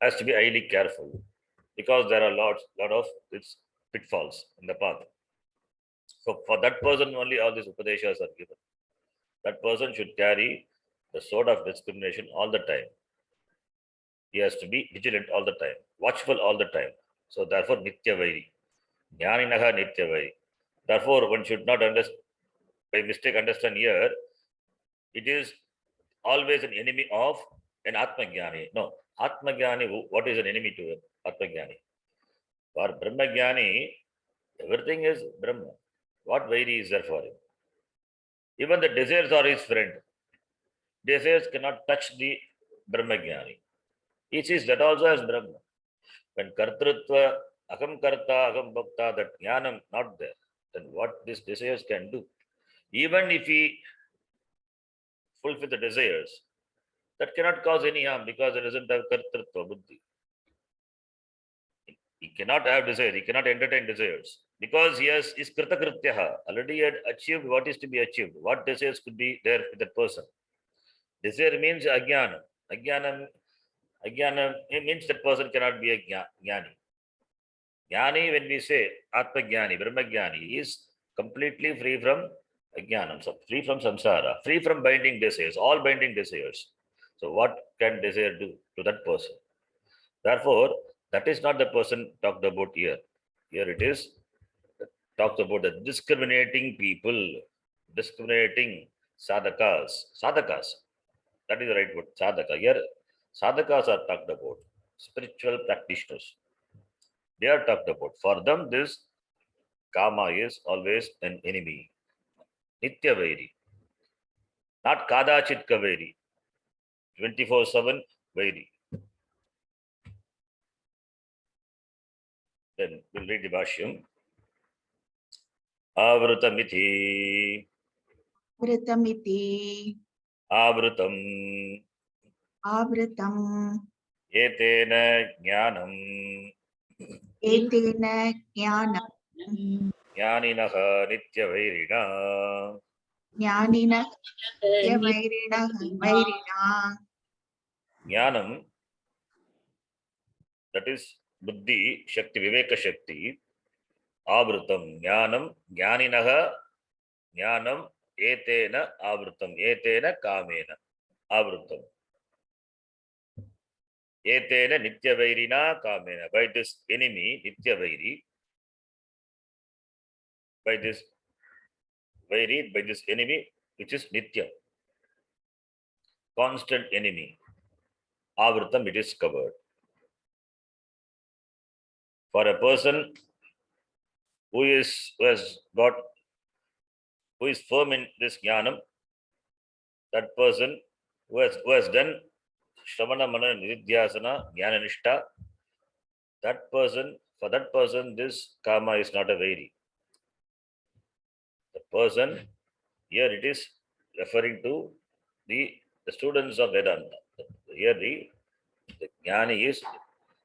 has to be highly careful, because there are lot of its pitfalls in the path. So for that person only all these upadeshas are given. That person should carry the sword of discrimination all the time. He has to be vigilant all the time, watchful all the time. So therefore, Nitya Vairi. Jnaninaha Nitya Vairi. Therefore, one should not by mistake understand here, it is always an enemy of an Atmajnani. No, Atmajnani, what is an enemy to an Atmajnani? For Brahmajnani, everything is Brahma. What Vairi is there for him? Even the desires are his friend. Desires cannot touch the Brahmajnani. He sees that also as Brahma. When Kartrutva, Aham Karta, Aham Bhakta, that Jnanam not there, then what these desires can do? Even if he fulfill the desires, that cannot cause any harm, because it doesn't have Kartrutva Buddhi. He cannot have desire, he cannot entertain desires, because he is Kritakrityaha, already had achieved what is to be achieved. What desires could be there with that person? Desire means Ajnanam. Ajnana, it means that person cannot be a jnani. Jnani, when we say Atma Jnani, Brahma Jnani, is completely free from ajnanam, so free from samsara, free from binding desires, all binding desires. So what can desire do to that person? Therefore, that is not the person talked about here. Here it is talks about the discriminating people, discriminating sadhakas. Sadhakas, that is the right word, sadhaka. Here, sadhakas are talked about, spiritual practitioners. They are talked about. For them, this kama is always an enemy. Nitya Vairi. Not Kadachit Kavairi. 24/7 Vairi. Then we'll read the Bhashyam. Avrutamiti. Vritamiti. Avrutam. Avritam. Etena jnanam. Etena jnanam. Jnaninaha nitya vairina. Jnanina vairina. Vairina. Jnanam, that is buddhi, shakti, viveka shakti. Avrutam, jnanam, jnaninaha, jnanam, etena avrutam, etena kamena, avrutam. Etena nitya vairina kamena. By this enemy, nitya vairi, by this vairi, by this enemy, which is nitya, constant enemy. Avrutam, it is covered. For a person who has got, who is firm in this jnanam, that person who has done Shravana Manana Nidhyasana Jnana Nishtha, that person, for that person, this karma is not a vairi. The person, here it is referring to the students of Vedanta. Here the Jnani is,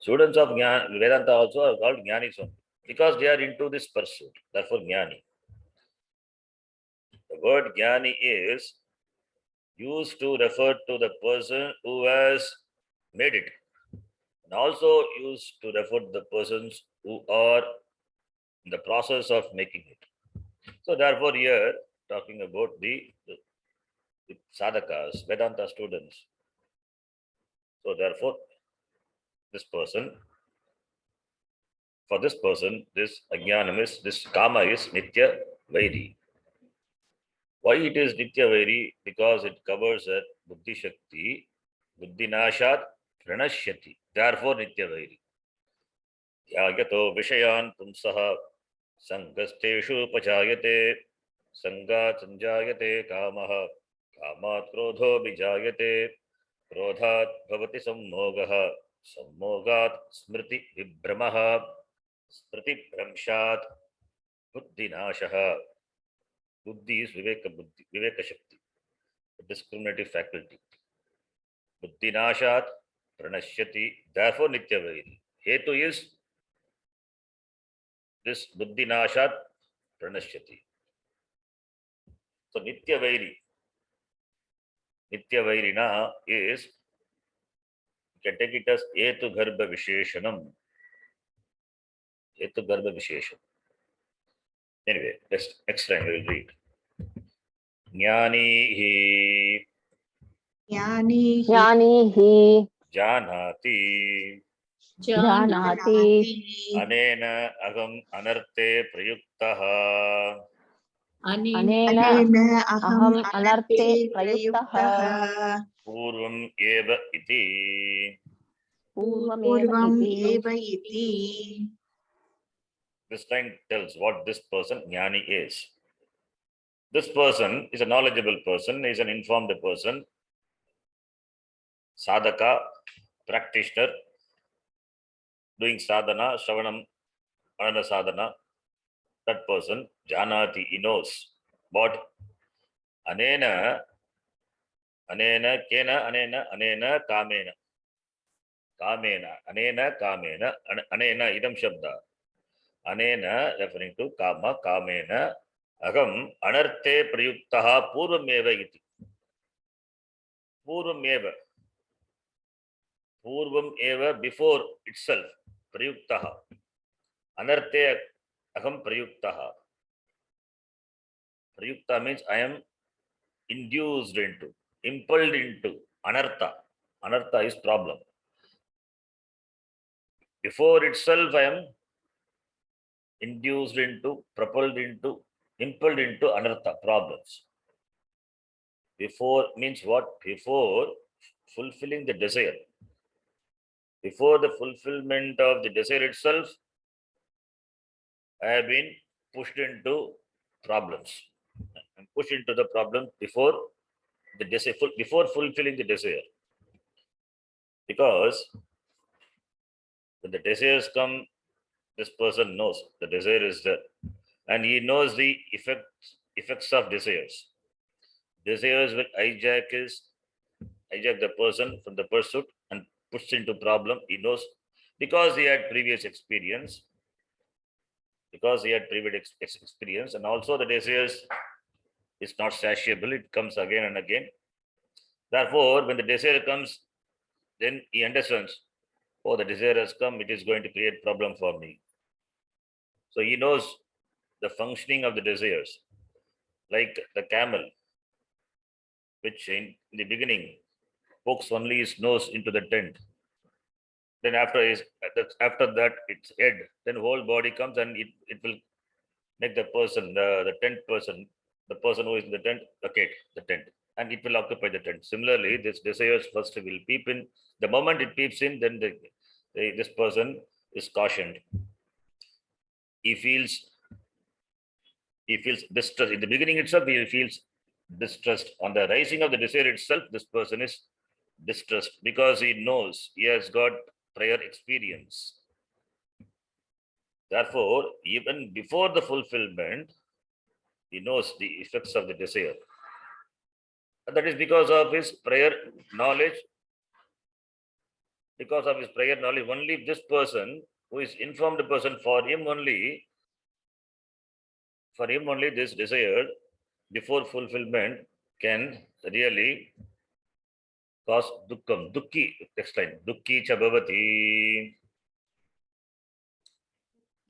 students of Vedanta also are called Jnanis only, because they are into this pursuit. Therefore, Jnani. The word Jnani is used to refer to the person who has made it, and also used to refer to the persons who are in the process of making it. So therefore here talking about the sadhakas, Vedanta students. So therefore this person, for this person, this ajnanam is, this kama is nitya vairi. Why it is nitya vairi? Because it covers a buddhi shakti, buddhi nashat pranashyati. Therefore nitya vairi. Yagato vishayan pumsaha sangasteshu pachayate sangat sanjayate kamaha kamat krodho bijayate क्रोधात् भवति सम्मोगः सम्मोगात् स्मृति विभ्रमः स्मृति भ्रंशात् बुद्धिनाशः. Buddhi is viveka shakti, discriminative faculty. Buddhinashat pranashyati, therefore nitya vairi. Hetu is this buddhinashat pranashyati. So nitya vairina is, you can take it as etu garbha visheshanam. Etu garbha visheshanam. Anyway, next time we will read. Jnani Jnani ज्ञानी हि janati जानाति anena agam anarte prayuktaha अनेन Anena अहम् aham अनर्थे anarte प्रयुक्तः prayuktaha purvam eva iti. पूर्वमेव purvam इति. eva iti. This line tells what this person jnani is. This person is a knowledgeable person, is an informed person, sadhaka, practitioner, doing sadhana, shravanam, anana sadhana. That person, janati, he knows. But anena, kena, anena, kamena. Kamena, anena, kamena, anena, idam shabda. Anena, referring to kama, kamena, agam, anarte prayuktaha purvameva iti. Purvameva. Purvam eva, before itself. Prayuktaha. Anarte aham prayuktaha. Prayukta means I am induced into, impelled into. Anartha. Anartha is problem. Before itself, I am induced into, propelled into, impelled into anartha, problems. Before means what? Before fulfilling the desire. Before the fulfillment of the desire itself, I have been pushed into problems. I'm pushed into the problem before the desire, before fulfilling the desire. Because when the desires come, this person knows the desire is there, and he knows the effects of desires. Desires will hijack the person from the pursuit and puts into problem. He knows because he had previous experience, experience, and also the desires is not satiable. It comes again and again. Therefore, when the desire comes, then he understands, oh, the desire has come, it is going to create problem for me. So he knows the functioning of the desires, like the camel, which in the beginning pokes only his nose into the tent. Then after that its head, then whole body comes and it will make the person, the tent person, the person who is in the tent, vacate the tent, and it will occupy the tent. Similarly, this desires first will peep in. The moment it peeps in, then this person is cautioned. He feels distrust. In the beginning itself, he feels distrust. On the rising of the desire itself, this person is distrust because he knows he has got prior experience. Therefore, even before the fulfillment, he knows the effects of the desire. And that is because of his prior knowledge. Because of his prior knowledge, only this person who is informed person, for him only this desire before fulfillment can really cause dukkam. Dukki, next line. Dukki cha bhavati.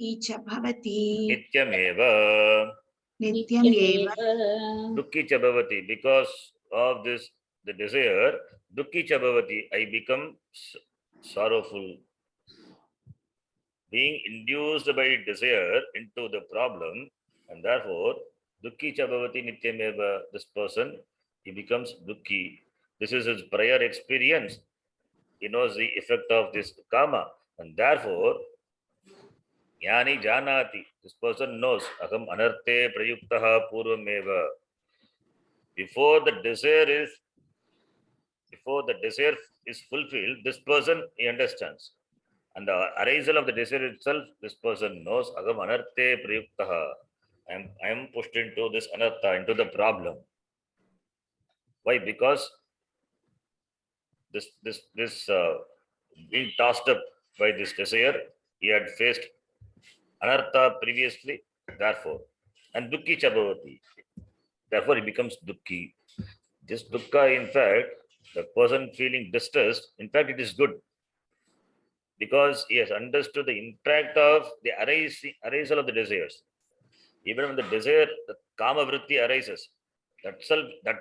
Icha bhavati Nityameva. nityam eva Dukki cha bhavati. Because of this, the desire, dukki cha bhavati, I become sorrowful. Being induced by desire into the problem, and therefore, dukki cha bhavati nityameva, this person, he becomes dukki. This is his prior experience. He knows the effect of this karma, and therefore, jnani janati, this person knows, aham anarte prayuktaha purvameva. Before the desire is fulfilled, this person, he understands. And the arisal of the desire itself, this person knows, agam anarte prayuktaha. I am pushed into this anartha, into the problem. Why? Because this being tossed up by this desire, he had faced anartha previously, therefore. And dukkhi chabhavati. Therefore, he becomes dukkhi. This dukkha, in fact, the person feeling distressed, in fact, it is good. Because he has understood the impact of the arisal of the desires. Even when the desire, the kama vritti arises, that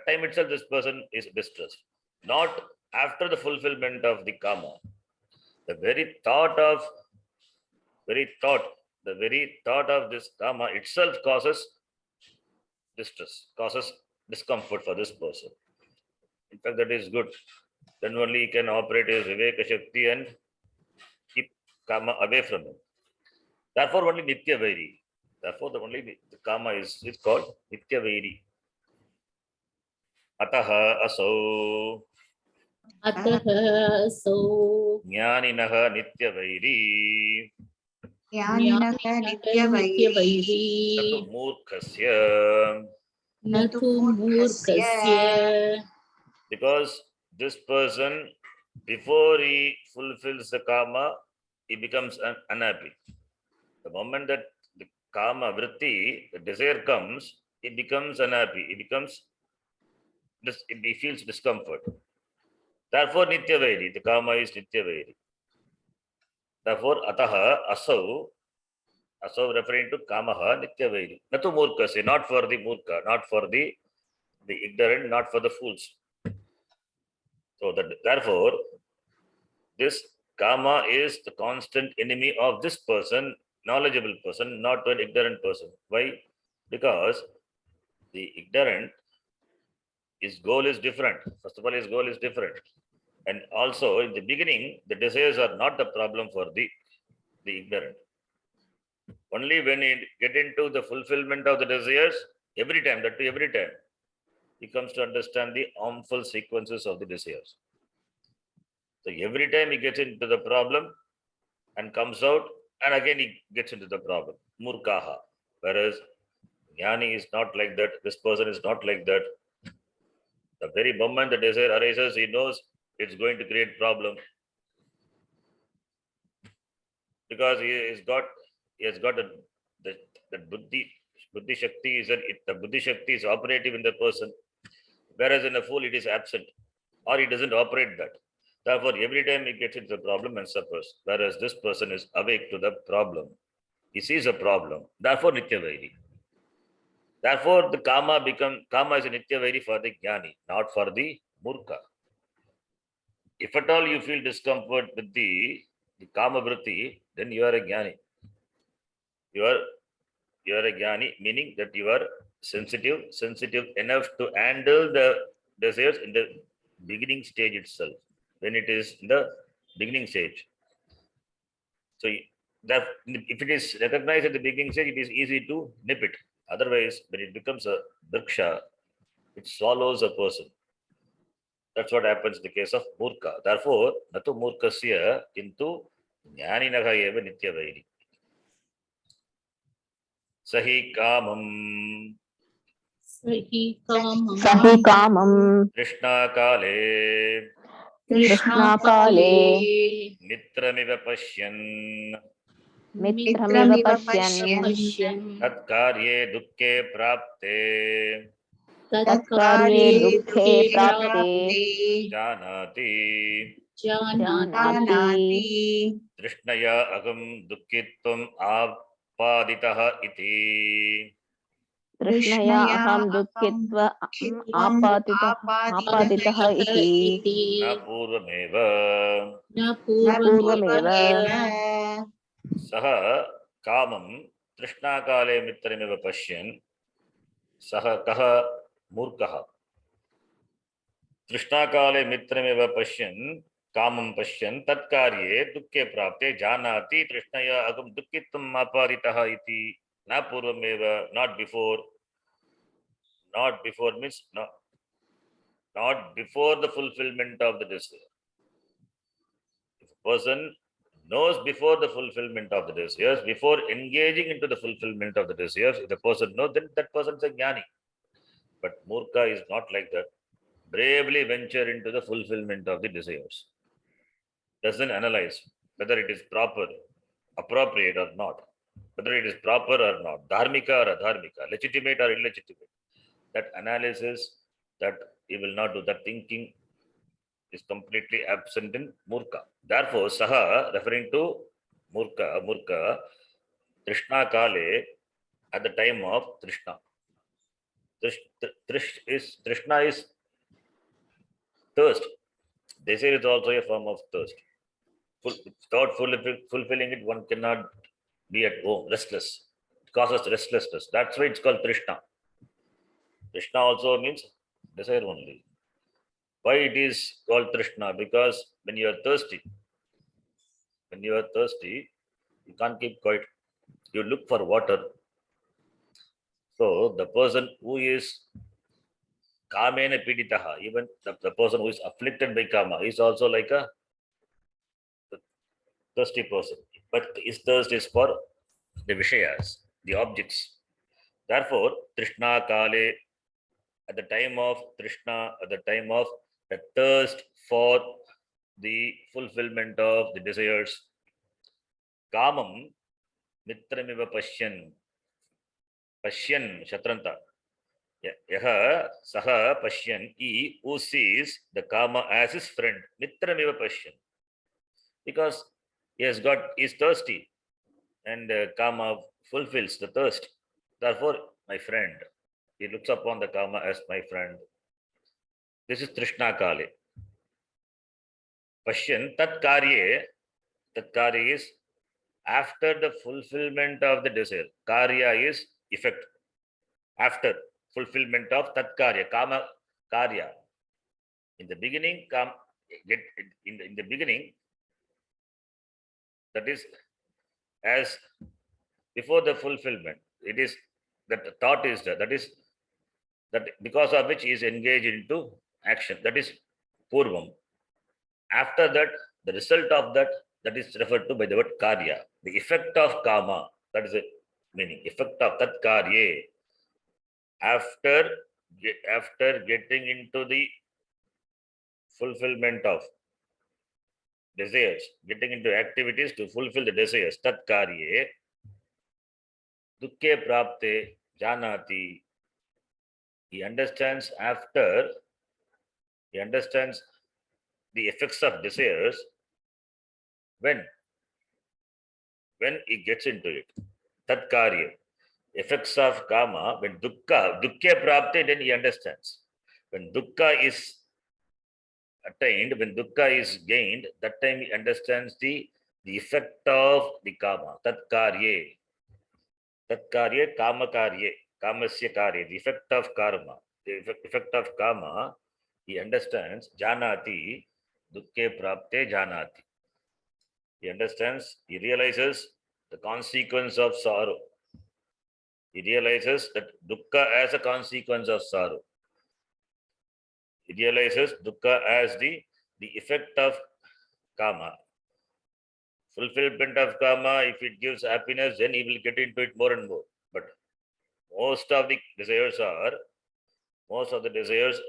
time itself, this person is distressed. Not after the fulfillment of the kama. The very thought of this kama itself causes distress, causes discomfort for this person. In fact, that is good. Then only he can operate his viveka shakti and keep kama away from him. Therefore, only nitya vairi. Therefore, the kama is called nitya vairi. Ataha asau atah jnaninaha nitya vairi jnaninaha nityavairi natu murkhasya. natu murkhasya Because this person, before he fulfills the karma, he becomes unhappy. The moment that the karma vritti, the desire comes, he becomes unhappy. He feels discomfort. Therefore, Nitya Vairi. The Kama is Nitya Vairi. Therefore, Ataha Asau, Asau referring to Kamaha Nitya Vairi. Natu Murkase, not for the Murka, not for the ignorant, not for the fools. So that therefore, this Kama is the constant enemy of this person, knowledgeable person, not an ignorant person. Why? Because the ignorant, his goal is different. First of all, his goal is different. And also, in the beginning, the desires are not the problem for the ignorant. Only when he get into the fulfillment of the desires, every time, that every time, he comes to understand the harmful sequences of the desires. So every time he gets into the problem and comes out, and again he gets into the problem. Murkaha. Whereas Jnani is not like that. This person is not like that. The very moment the desire arises, he knows it's going to create problem. Because he has got the buddhi shakti is the buddhi shakti is operative in the person, whereas in a fool it is absent, or he doesn't operate that. Therefore, every time he gets into the problem and suffers, whereas this person is awake to the problem. He sees a problem. Therefore, Nitya Vairi. Therefore, the Kama is a Nitya Vairi for the Jnani, not for the Murka. If at all you feel discomfort with the Kama Vritti, then you are a Jnani. You are a Jnani, meaning that you are sensitive enough to handle the desires in the beginning stage itself, when it is in the beginning stage. So that if it is recognized at the beginning stage, it is easy to nip it. Otherwise, when it becomes a vriksha, it swallows a person. That's what happens in the case of Murka. Therefore, natu Murkasya kintu Jnaninaha eva Nitya Vairi. Sahi Kamam Sahi Kamam Sahi Kamam Krishna Kale Krishna Kale Mitramiva Pashyan Mitramiva Pashyan Pashyan Tatkarye Dukke Prapte Tatkarye Tatkarye Dukkhe Dukke Prapte Prapte Janati Janati Trishnaya Agam Dukkitvam Apaditaha Iti Krishnaya Krishnaya Aham Aham Dukkitva Dukkitvam Apaditaha Na Apatitaha iti Iti Purvameva Na Na Purvameva Purvameva Saha Kamam Trishnakale Mitramiva Pashyan Saha Kaha Murkaha Trishnakale Mitramiva Pashyan Kamam Pashyan Tatkarye Dukke Prapte Janati Trishnaya Agam Dukkitvam Apaditaha Iti Na Purvameva, not before means not before the fulfillment of the desire. If a person knows before the fulfillment of the desires, before engaging into the fulfillment of the desires, if the person knows, then that person is a jnani. But Murka is not like that. Bravely venture into the fulfillment of the desires. Doesn't analyze whether it is proper, appropriate or not, whether it is proper or not, dharmika or adharmika, legitimate or illegitimate. That analysis, that he will not do, that thinking is completely absent in Murka. Therefore, Saha, referring to Murka, Trishna Kale, at the time of Trishna. Trishna is thirst. Desire is also a form of thirst. Without fulfilling it, one cannot be at home, restless. It causes restlessness. That's why it's called Trishna. Trishna also means desire only. Why it is called Trishna? Because when you are thirsty, you can't keep quiet. You look for water. So the person who is kamena piditaha, even the person who is afflicted by kama, is also like a thirsty person. But his thirst is for the vishayas, the objects. Therefore, Trishna Kale, at the time of Trishna, at the time of the thirst for the fulfillment of the desires, Kamam Mitramiva Pashyan, Shatranta. Yaha saha pashyan, he who sees the kama as his friend, mitrameva pashyan, because he's thirsty, and kama fulfills the thirst. Therefore, my friend, he looks upon the kama as my friend. This is Trishna Kale. Pashyan tat karye is after the fulfillment of the desire. Karya is effect. After fulfillment of tat karya, kama karya. In the beginning, get in the beginning, that is as before the fulfillment. It is that the thought is that is that because of which he is engaged into action. That is purvam. After that, the result of that is referred to by the word karya. The effect of kama, that is the meaning. Effect of tat karye. After after getting into the fulfillment of desires, getting into activities to fulfill the desires, tat karye, dukkhe prapte janati. He understands he understands the effects of desires when he gets into it. Tat karya. Effects of kama, when dukkha prapte, then he understands. When dukkha is attained, when dukkha is gained, that time he understands the effect of the kama. Tat karye. Tat karye, kama karye. Kamasya karye. The effect of karma. The effect of kama, he understands. Janati, dukkhe prapte janati. He understands, he realizes the consequence of sorrow. He realizes that dukkha as a consequence of sorrow. He realizes dukkha as the effect of kama. Fulfillment of kama, if it gives happiness, then he will get into it more and more. But most of the desires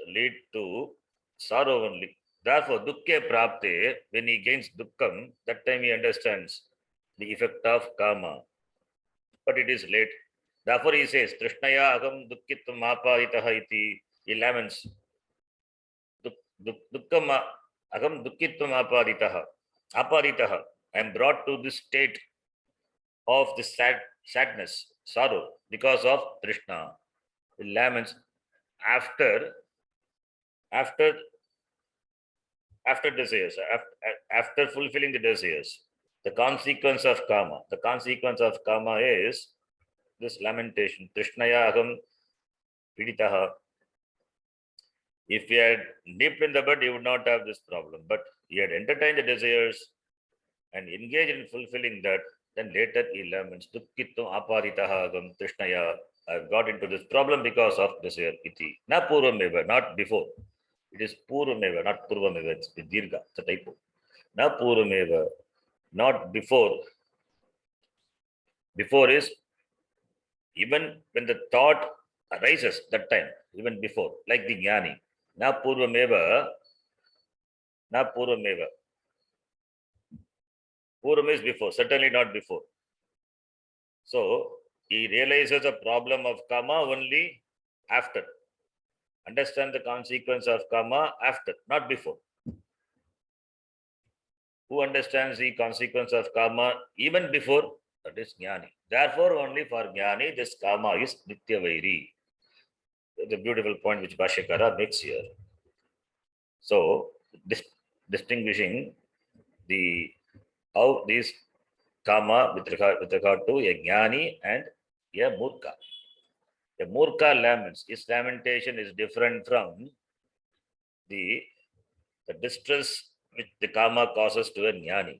lead to sorrow only. Therefore, dukkhe prapte, when he gains dukkham, that time he understands the effect of kama. But it is late. Therefore, he says, Trishnaya agam dukkitvam aparitaha iti. He laments. Dukkam agam dukkitvam aparitaha. Aparitaha. I am brought to this state of this sadness, sorrow, because of Trishna. He laments after after desires, after fulfilling the desires. The consequence of kama. The consequence of kama is this lamentation. Trishnaya agam piditaha. If he had dipped in the bud, he would not have this problem. But he had entertained the desires and engaged in fulfilling that. Then later he laments, Dukkittum aparitaha agam Trishnaya. I've got into this problem because of desire. Iti. Na purvameva, not before. It is purvameva, not purvameva. It's the dirgha, it's a typo. Na purvameva, not before. Before is even when the thought arises, that time, even before, like the jnani. Na purvameva, na purvameva. Purvam is before, certainly not before. So he realizes a problem of karma only after. Understand the consequence of karma after, not before. Who understands the consequence of karma even before? That is jnani. Therefore, only for jnani, this karma is nitya vairi. The beautiful point which Bhashyakara makes here. So, distinguishing the how these karma with regard to a jnani and a murka. A murka laments. His lamentation is different from the distress which the karma causes to a jnani.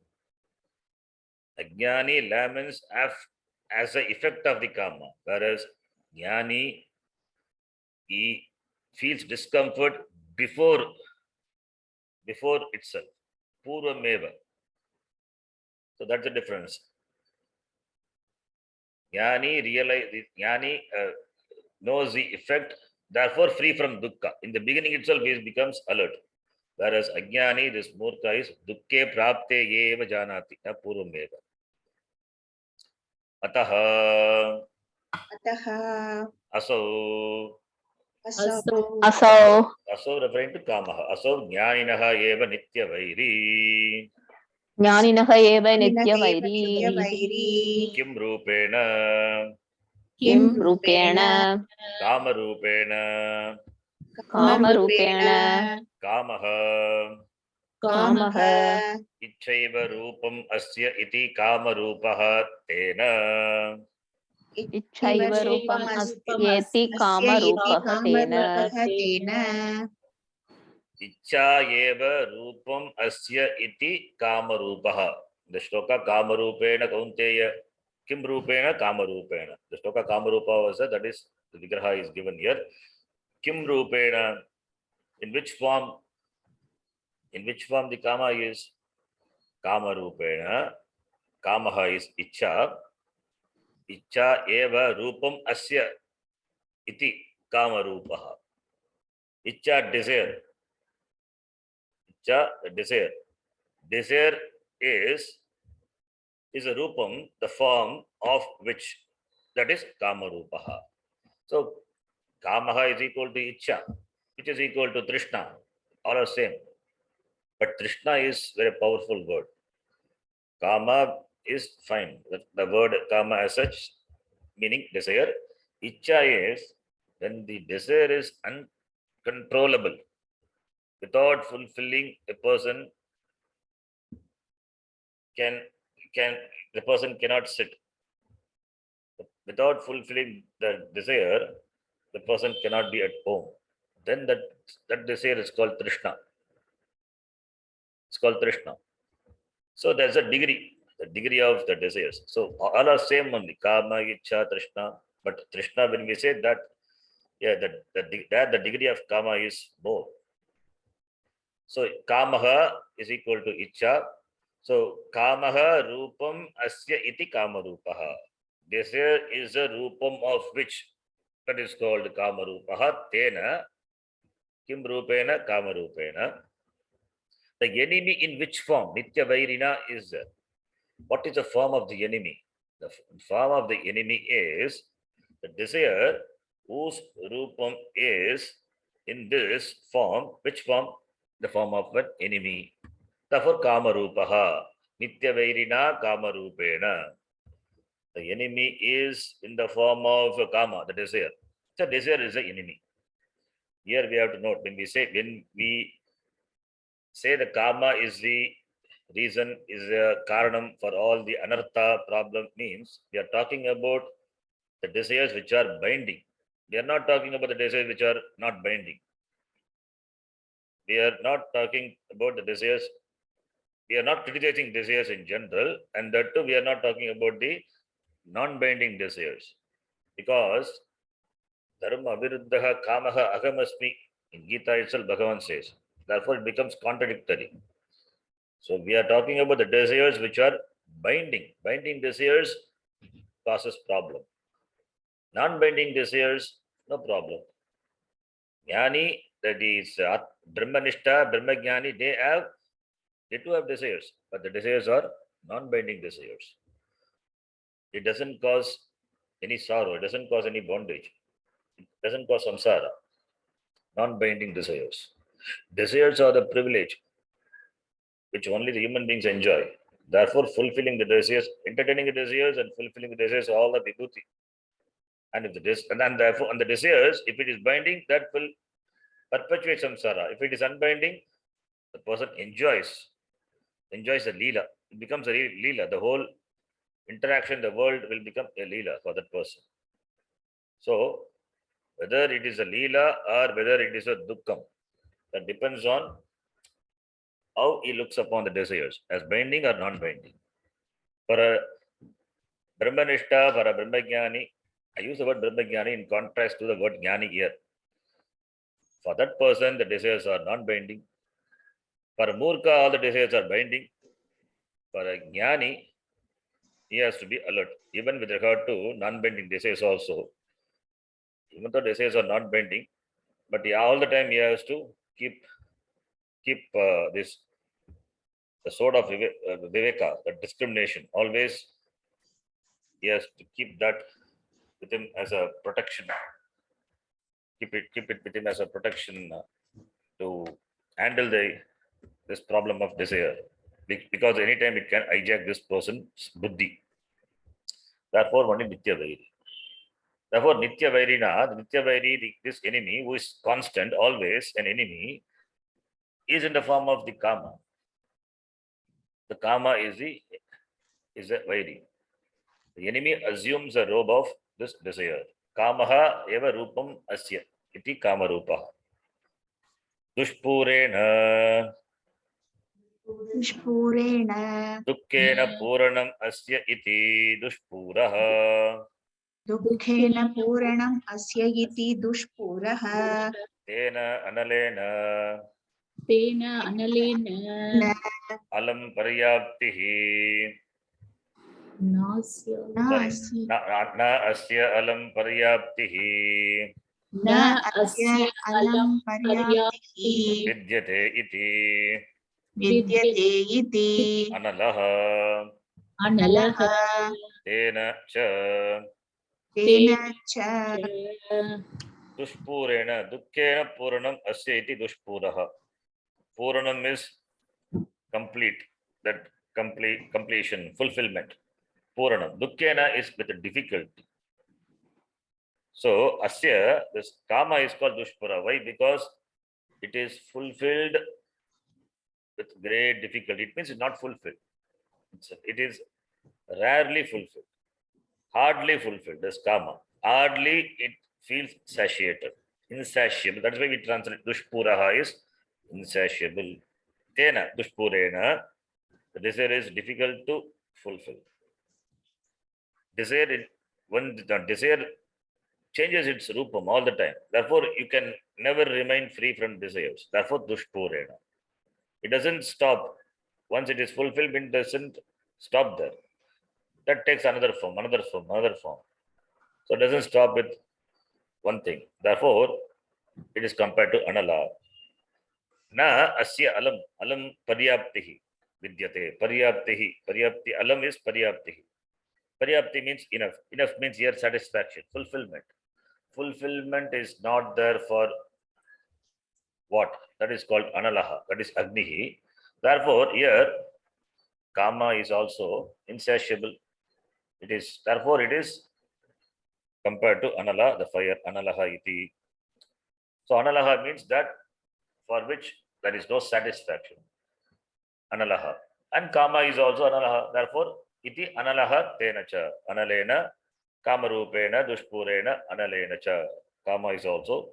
A jnani laments as an effect of the karma, whereas jnani, he feels discomfort before itself. Purvameva. So that's the difference. Jnani knows the effect, therefore free from dukkha. In the beginning itself, he becomes alert. Whereas ajnani, this murka is dukkhe prapte eva janati, na purvameva. Ataha अतः aso Asau. Asau referring to Kamaha. Asau Jnaninaha eva Nitya Vairi. Jnaninaha eva nitya vairi. Kim Rupena. Kim rupena. Kama Rupena. Kama rupena. Kamaha. Kamaha. Ichaiva Rupam Asya iti Kama Rupaha Tena. Ichhaiva rupam asyeti kama rupaha tena. Icha eva Rupam Asya iti Kama Rupaha. The shloka Kama Rupena Kaunteya. Kim Rupena Kama Rupena. The shloka Kama Rupa was that is the Vigraha is given here. Kim Rupena. In which form? In which form the Kama is? Kama Rupena. Kamaha is Icha. Icha eva Rupam Asya iti Kama Rupaha. Icha desire. Icha desire. Desire is a Rupam, the form of which, that is Kama Rupaha. So Kamaha is equal to Icha, which is equal to Trishna. All are same. But Trishna is very powerful word. Kama is fine. The word Kama as such, meaning desire. Icha is when the desire is uncontrollable. Without fulfilling, a person can the person cannot sit. Without fulfilling the desire, the person cannot be at home. Then that desire is called Trishna. It's called Trishna. So there's a degree, the degree of the desires. So all are same only, Kama, Icha, Trishna. But Trishna, when we say that, yeah, the degree of Kama is more. So Kamaha is equal to Icha. So Kamaha Rupam Asya iti Kama Rupaha. Desire is a Rupam of which, that is called Kama Rupaha. Tena Kim Rupena Kama Rupena. The enemy in which form? Nitya Vairina is what is the form of the enemy? The form of the enemy is the desire whose Rupam is in this form. Which form? The form of an enemy. Therefore, Kama Rupaha. Nitya Vairina Kama Rupena. The enemy is in the form of Kama, the desire. So, desire is the enemy. Here we have to note when we say the Kama is the reason, is a karanam for all the anartha problem, means we are talking about the desires which are binding. We are not talking about the desires which are not binding. We are not talking about the desires. We are not criticizing desires in general, and that too we are not talking about the non-binding desires. Because dharma viruddhaha kamaha agamasmi, in Gita itself Bhagavan says. Therefore it becomes contradictory. So we are talking about the desires which are binding. Binding desires causes problem. Non-binding desires, no problem. Jnani, that is Brahmanishta, Brahmajnani, they too have desires, but the desires are non-binding desires. It doesn't cause any sorrow, it doesn't cause any bondage, it doesn't cause samsara. Non-binding desires. Desires are the privilege which only the human beings enjoy. Therefore, fulfilling the desires, entertaining the desires and fulfilling the desires are all the vibhuti. And if the desires, if it is binding, that will perpetuate samsara. If it is unbinding, the person enjoys the leela. It becomes a leela. The whole interaction in the world will become a leela for that person. So, whether it is a leela or whether it is a dukkham, that depends on how he looks upon the desires, as binding or non-binding. For a Brahmanishta, for a Brahmajnani, I use the word Brahmajnani in contrast to the word Jnani here. For that person, the desires are non-binding. For a Murkha, all the desires are binding. For a Jnani, he has to be alert, even with regard to non-binding desires also. Even though desires are not binding, but all the time he has to keep this the sword of viveka, the discrimination. Always he has to keep that with him as a protection. keep it with him as a protection to handle this problem of desire, because anytime it can hijack this person's buddhi. Therefore, only Nitya Vairi. Therefore, Nitya Vairina, Nitya Vairi, this enemy who is constant, always an enemy, is in the form of the Kama. The Kama is a Vairi. The enemy assumes a robe of this desire. Kamaha eva rupam asya iti Kama Rupa. Dushpurena Dushpurena dukkena puranam asya iti dushpuraha. Dukkhena Puranam Asya Iti Dushpuraha Tena analena Tena analena alam paryaptihi. nasya Sorry, Nasi na asya alam paryaptihi na Asya asya Alam alam Paryaptihi vidyate iti Vidyate Iti analaha. analaha Tena cha Tena Cha dushpurena dukkena puranam asya iti dushpuraha. Puranam is complete, that completion, fulfillment. Puranam. Dukkena is with a difficulty. So asya, this kama is called dushpura. Why? Because it is fulfilled with great difficulty. It means it's not fulfilled. It is rarely fulfilled, hardly fulfilled. This kama. Hardly it feels satiated, insatiable. That's why we translate dushpuraha is insatiable. Tena dushpurena, the desire is difficult to fulfill. Desire, when the desire changes its rupam all the time. Therefore, you can never remain free from desires. Therefore, dushpurena. It doesn't stop. Once it is fulfilled, it doesn't stop there. That takes another form, another form, another form. So it doesn't stop with one thing. Therefore, it is compared to anala. Na asya alam paryaptihi vidyate. Paryapti alam is paryaptihi. Paryapti means enough. Enough means here satisfaction, fulfillment. Fulfillment is not there for what? That is called analaha. That is agnihi. Therefore, here kama is also insatiable. Therefore it is compared to anala, the fire, analaha iti. So analaha means that for which there is no satisfaction. Analaha. And kama is also analaha. Therefore, iti analaha tena cha. Analena, kamarupena, dushpurena, analena cha. Kama is also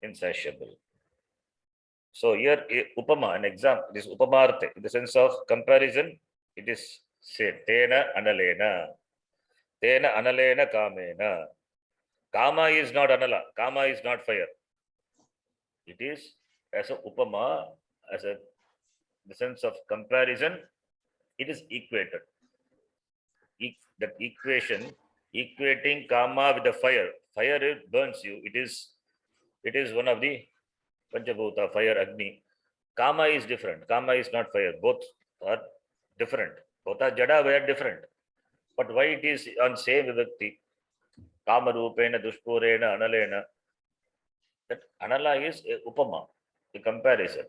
insatiable. So here upama, an example, this upamarte, in the sense of comparison, it is said, tena analena. Tena analena kamena. Kama is not anala. Kama is not fire. It is as a upama, as a the sense of comparison, it is equated. That equation, equating kama with the fire. Fire, it burns you. It is one of the Panchabhuta, fire, Agni. Kama is different. Kama is not fire. Both are different. Both are jada, we are different. But why it is on same vibhakti? Kama rupena, dushpurena, analena. That anala is a upama, a comparison.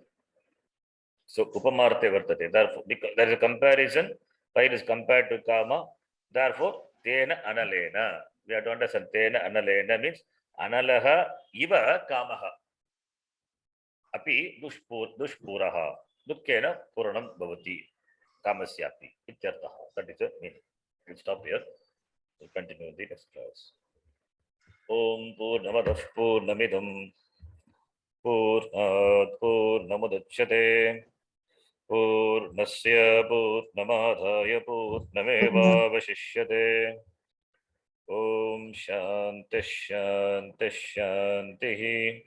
So upamarte vartate. Therefore, because there is a comparison, fire is compared to kama. Therefore, tena analena. We have to understand tena analena means analaha iva kamaha. Api dushpuraha. Dukkena puranam bhavati. Kamasyapi. Ityartaha. That is the meaning. We'll stop here. We'll continue in the next class. Om Purnamadah Purnamidam Purnat Purnamudachyate Purnasya Purnamadhaya Purnamevavashishyate. Om Shanti Shanti Shanti.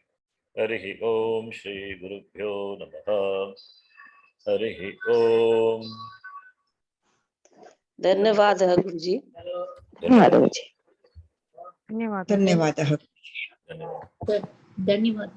Harihi Om Shri Gurubhyo Namaha. Harihi Om. धन्यवादः गुरुजी। धन्यवादः धन्यवाद। धन्यवाद.